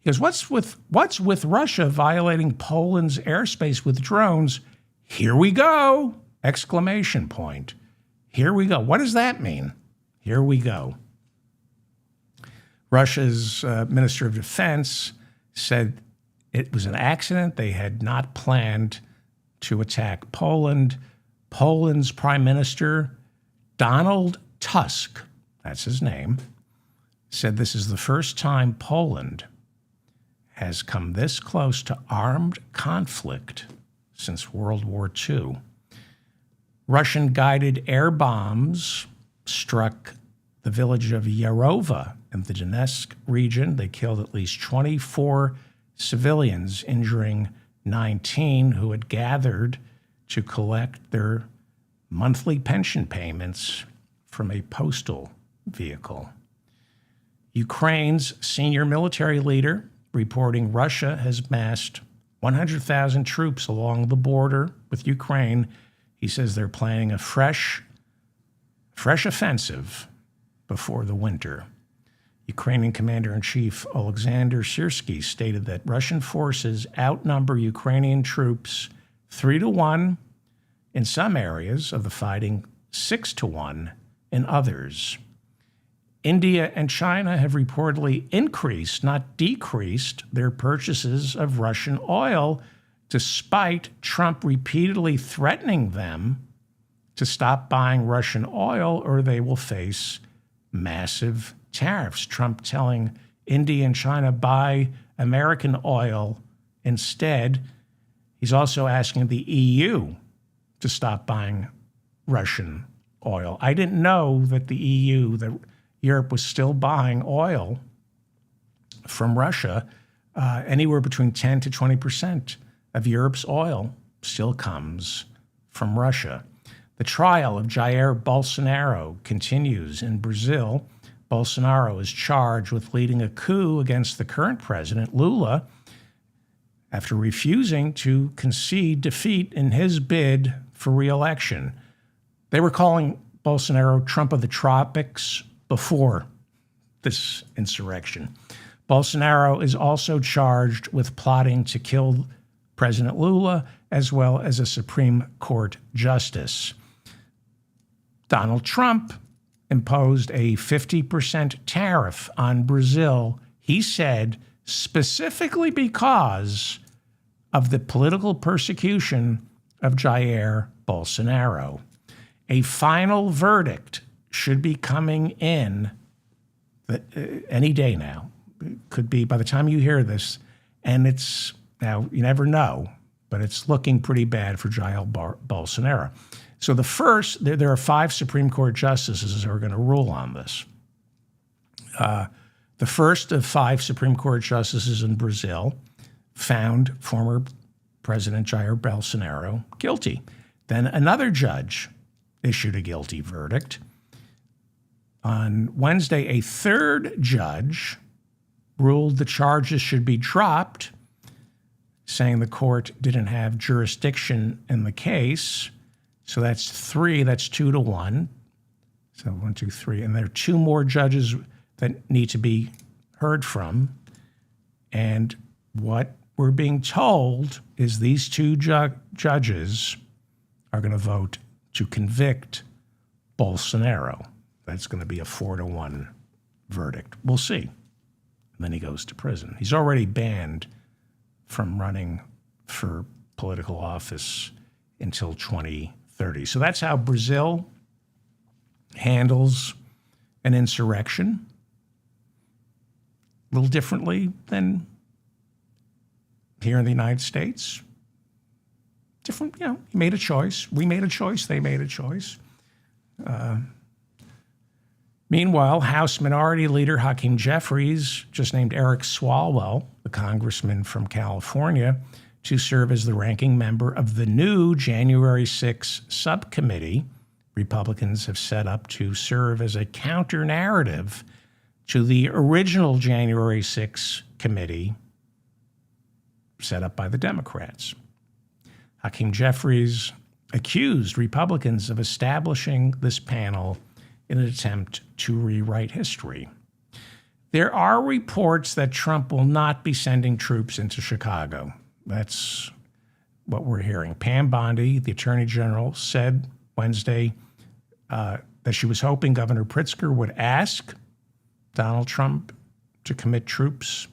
he goes, what's with Russia violating Poland's airspace with drones? Here we go! Exclamation point. Here we go. What does that mean? Here we go. Russia's Minister of Defense said it was an accident. They had not planned to attack Poland. Poland's Prime Minister, Donald Tusk, that's his name, said this is the first time Poland has come this close to armed conflict since World War II. Russian-guided air bombs struck the village of Yarova in the Donetsk region. They killed at least 24 civilians, injuring 19 who had gathered to collect their monthly pension payments from a postal vehicle. Ukraine's senior military leader reporting Russia has massed 100,000 troops along the border with Ukraine. He says they're planning a fresh offensive before the winter. Ukrainian Commander-in-Chief Alexander Syrsky stated that Russian forces outnumber Ukrainian troops 3-1 in some areas of the fighting, 6-1 in others. India and China have reportedly increased, not decreased, their purchases of Russian oil, despite Trump repeatedly threatening them to stop buying Russian oil or they will face massive tariffs. Trump telling India and China, buy American oil instead. He's also asking the EU to stop buying Russian oil. I didn't know that the EU, that Europe was still buying oil from Russia. Anywhere between 10 to 20% of Europe's oil still comes from Russia. The trial of Jair Bolsonaro continues in Brazil. Bolsonaro is charged with leading a coup against the current president, Lula, after refusing to concede defeat in his bid for re-election. They were calling Bolsonaro Trump of the tropics before this insurrection. Bolsonaro is also charged with plotting to kill President Lula, as well as a Supreme Court justice. Donald Trump imposed a 50% tariff on Brazil, he said, specifically because of the political persecution of Jair Bolsonaro. A final verdict should be coming in any day now. It could be by the time you hear this, and it's, now you never know, but it's looking pretty bad for Jair Bolsonaro. So there are 5 Supreme Court justices who are going to rule on this. The first of 5 Supreme Court justices in Brazil found former President Jair Bolsonaro guilty. Then another judge issued a guilty verdict. On Wednesday, a third judge ruled the charges should be dropped, saying the court didn't have jurisdiction in the case. So that's 3, that's 2-1. So 1, 2, 3. And there are 2 more judges that need to be heard from. And what we're being told is these 2 judges are going to vote to convict Bolsonaro. That's going to be a 4-1 verdict. We'll see. And then he goes to prison. He's already banned from running for political office until 2030. So that's how Brazil handles an insurrection. A little differently than here in the United States. Different, he made a choice. We made a choice. They made a choice. Meanwhile, House Minority Leader Hakeem Jeffries just named Eric Swalwell, the congressman from California, to serve as the ranking member of the new January 6 subcommittee Republicans have set up to serve as a counter-narrative to the original January 6 committee set up by the Democrats. Hakeem Jeffries accused Republicans of establishing this panel in an attempt to rewrite history. There are reports that Trump will not be sending troops into Chicago. That's what we're hearing. Pam Bondi, the Attorney General, said Wednesday that she was hoping Governor Pritzker would ask Donald Trump to commit troops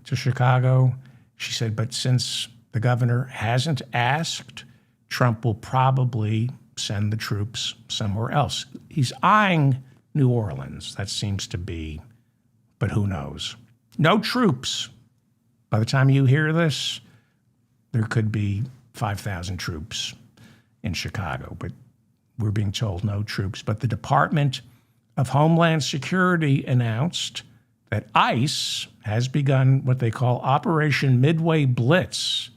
to Chicago. She said, but since the governor hasn't asked, Trump will probably send the troops somewhere else. He's eyeing New Orleans. That seems to be, but who knows? No troops. By the time you hear this, there could be 5,000 troops in Chicago, but we're being told no troops. But the Department of Homeland Security announced that ICE has begun what they call Operation Midway Blitz,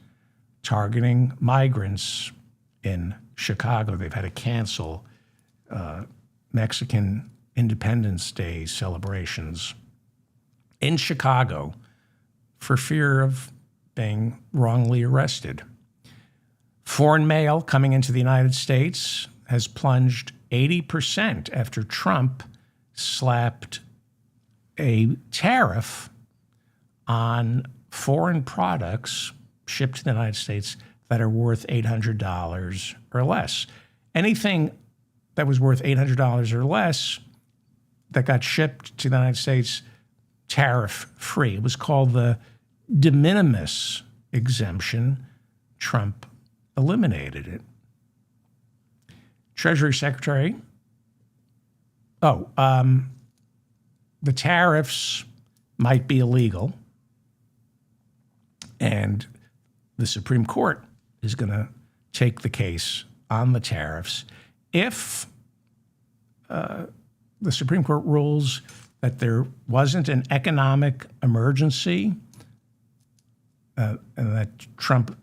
targeting migrants in Chicago. They've had to cancel Mexican Independence Day celebrations in Chicago for fear of being wrongly arrested. Foreign mail coming into the United States has plunged 80% after Trump slapped a tariff on foreign products shipped to the United States that are worth $800 or less. Anything that was worth $800 or less that got shipped to the United States tariff-free. It was called the de minimis exemption. Trump eliminated it. Treasury Secretary, the tariffs might be illegal, and the Supreme Court is going to take the case on the tariffs. If the Supreme Court rules that there wasn't an economic emergency and that Trump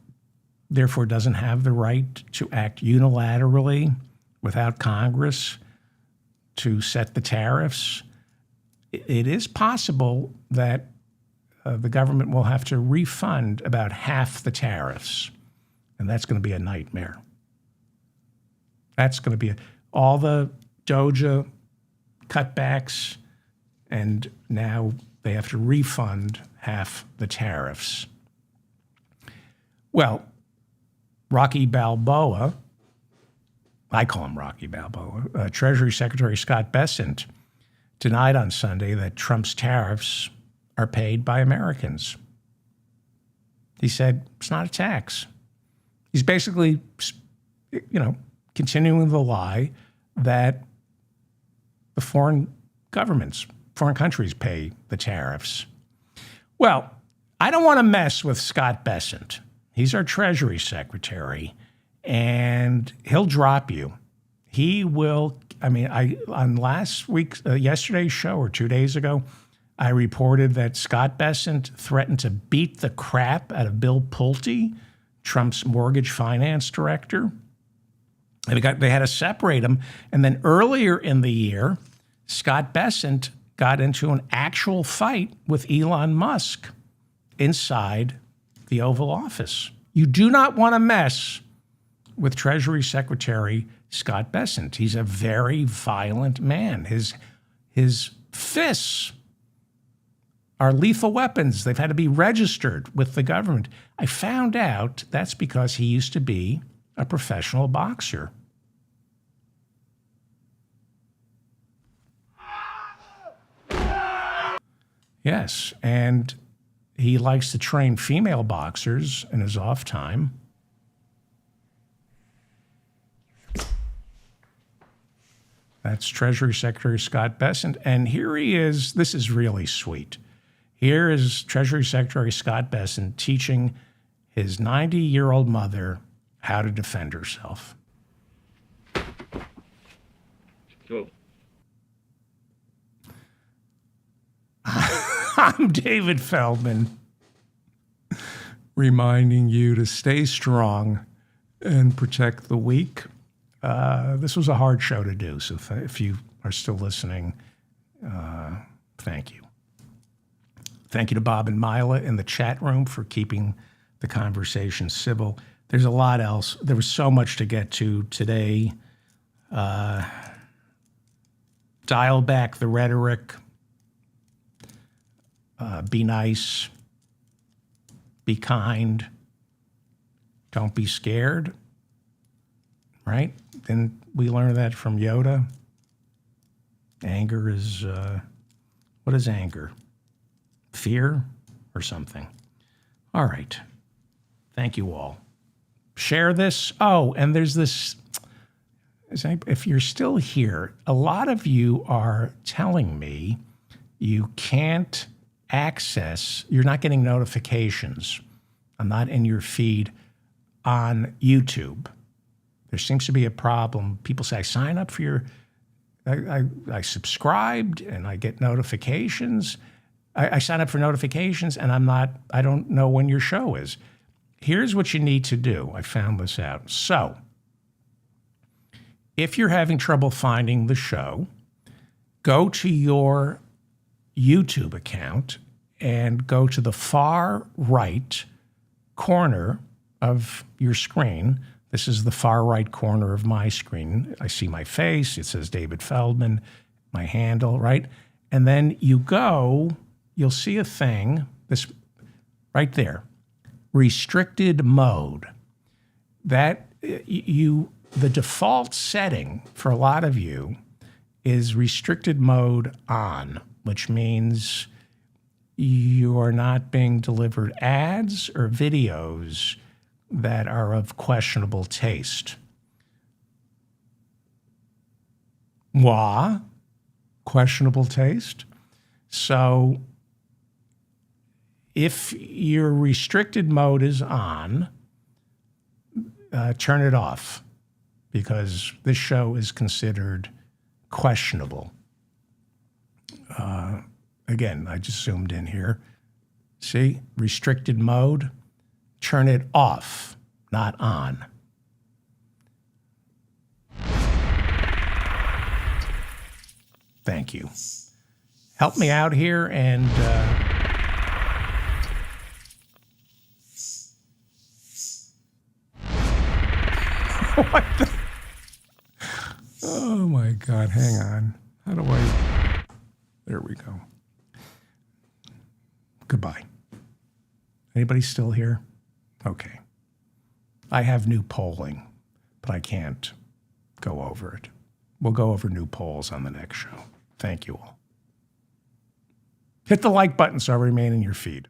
therefore doesn't have the right to act unilaterally without Congress to set the tariffs, it is possible that the government will have to refund about half the tariffs, and that's going to be a nightmare. That's going to be all the DOJA cutbacks, and now they have to refund half the tariffs. Well, Rocky Balboa, I call him Rocky Balboa, Treasury Secretary Scott Bessent denied on Sunday that Trump's tariffs are paid by Americans. He said it's not a tax. He's basically, continuing the lie that the foreign governments, foreign countries pay the tariffs. Well, I don't want to mess with Scott Bessent. He's our Treasury Secretary, and he'll drop you. He will. On yesterday's show or 2 days ago, I reported that Scott Bessent threatened to beat the crap out of Bill Pulte, Trump's mortgage finance director. They had to separate them. And then earlier in the year, Scott Bessent got into an actual fight with Elon Musk inside the Oval Office. You do not want to mess with Treasury Secretary Scott Bessent. He's a very violent man. His fists are lethal weapons. They've had to be registered with the government. I found out that's because he used to be a professional boxer. Yes, and he likes to train female boxers in his off time. That's Treasury Secretary Scott Bessent. And here he is. This is really sweet. Here is Treasury Secretary Scott Bessent teaching his 90-year-old mother how to defend herself. Cool. I'm David Feldman, reminding you to stay strong and protect the weak. This was a hard show to do, so if you are still listening, thank you. Thank you to Bob and Mila in the chat room for keeping the conversation civil. There's a lot else. There was so much to get to today. Dial back the rhetoric. Be nice. Be kind. Don't be scared. Right? Then we learned that from Yoda. Anger is, what is anger? Fear or something? All right. Thank you all. Share this. Oh, and there's this, if you're still here, a lot of you are telling me you can't access, you're not getting notifications. I'm not in your feed on YouTube. There seems to be a problem. People say, sign up for your I subscribed and I get notifications. I sign up for notifications and I don't know when your show is. Here's what you need to do. I found this out. So if you're having trouble finding the show, go to your YouTube account and go to the far right corner of your screen. This is the far right corner of my screen. I see my face. It says David Feldman, my handle, right? And then you'll see a thing, this right there, restricted mode. That the default setting for a lot of you is restricted mode on, which means you are not being delivered ads or videos that are of questionable taste. Why? Questionable taste? So if your restricted mode is on, turn it off, because this show is considered questionable. Again, I just zoomed in here. See, restricted mode, turn it off, not on. Thank you. Help me out here and what the? Oh my God, hang on. How do I? There we go. Goodbye. Anybody still here? Okay. I have new polling, but I can't go over it. We'll go over new polls on the next show. Thank you all. Hit the like button so I remain in your feed.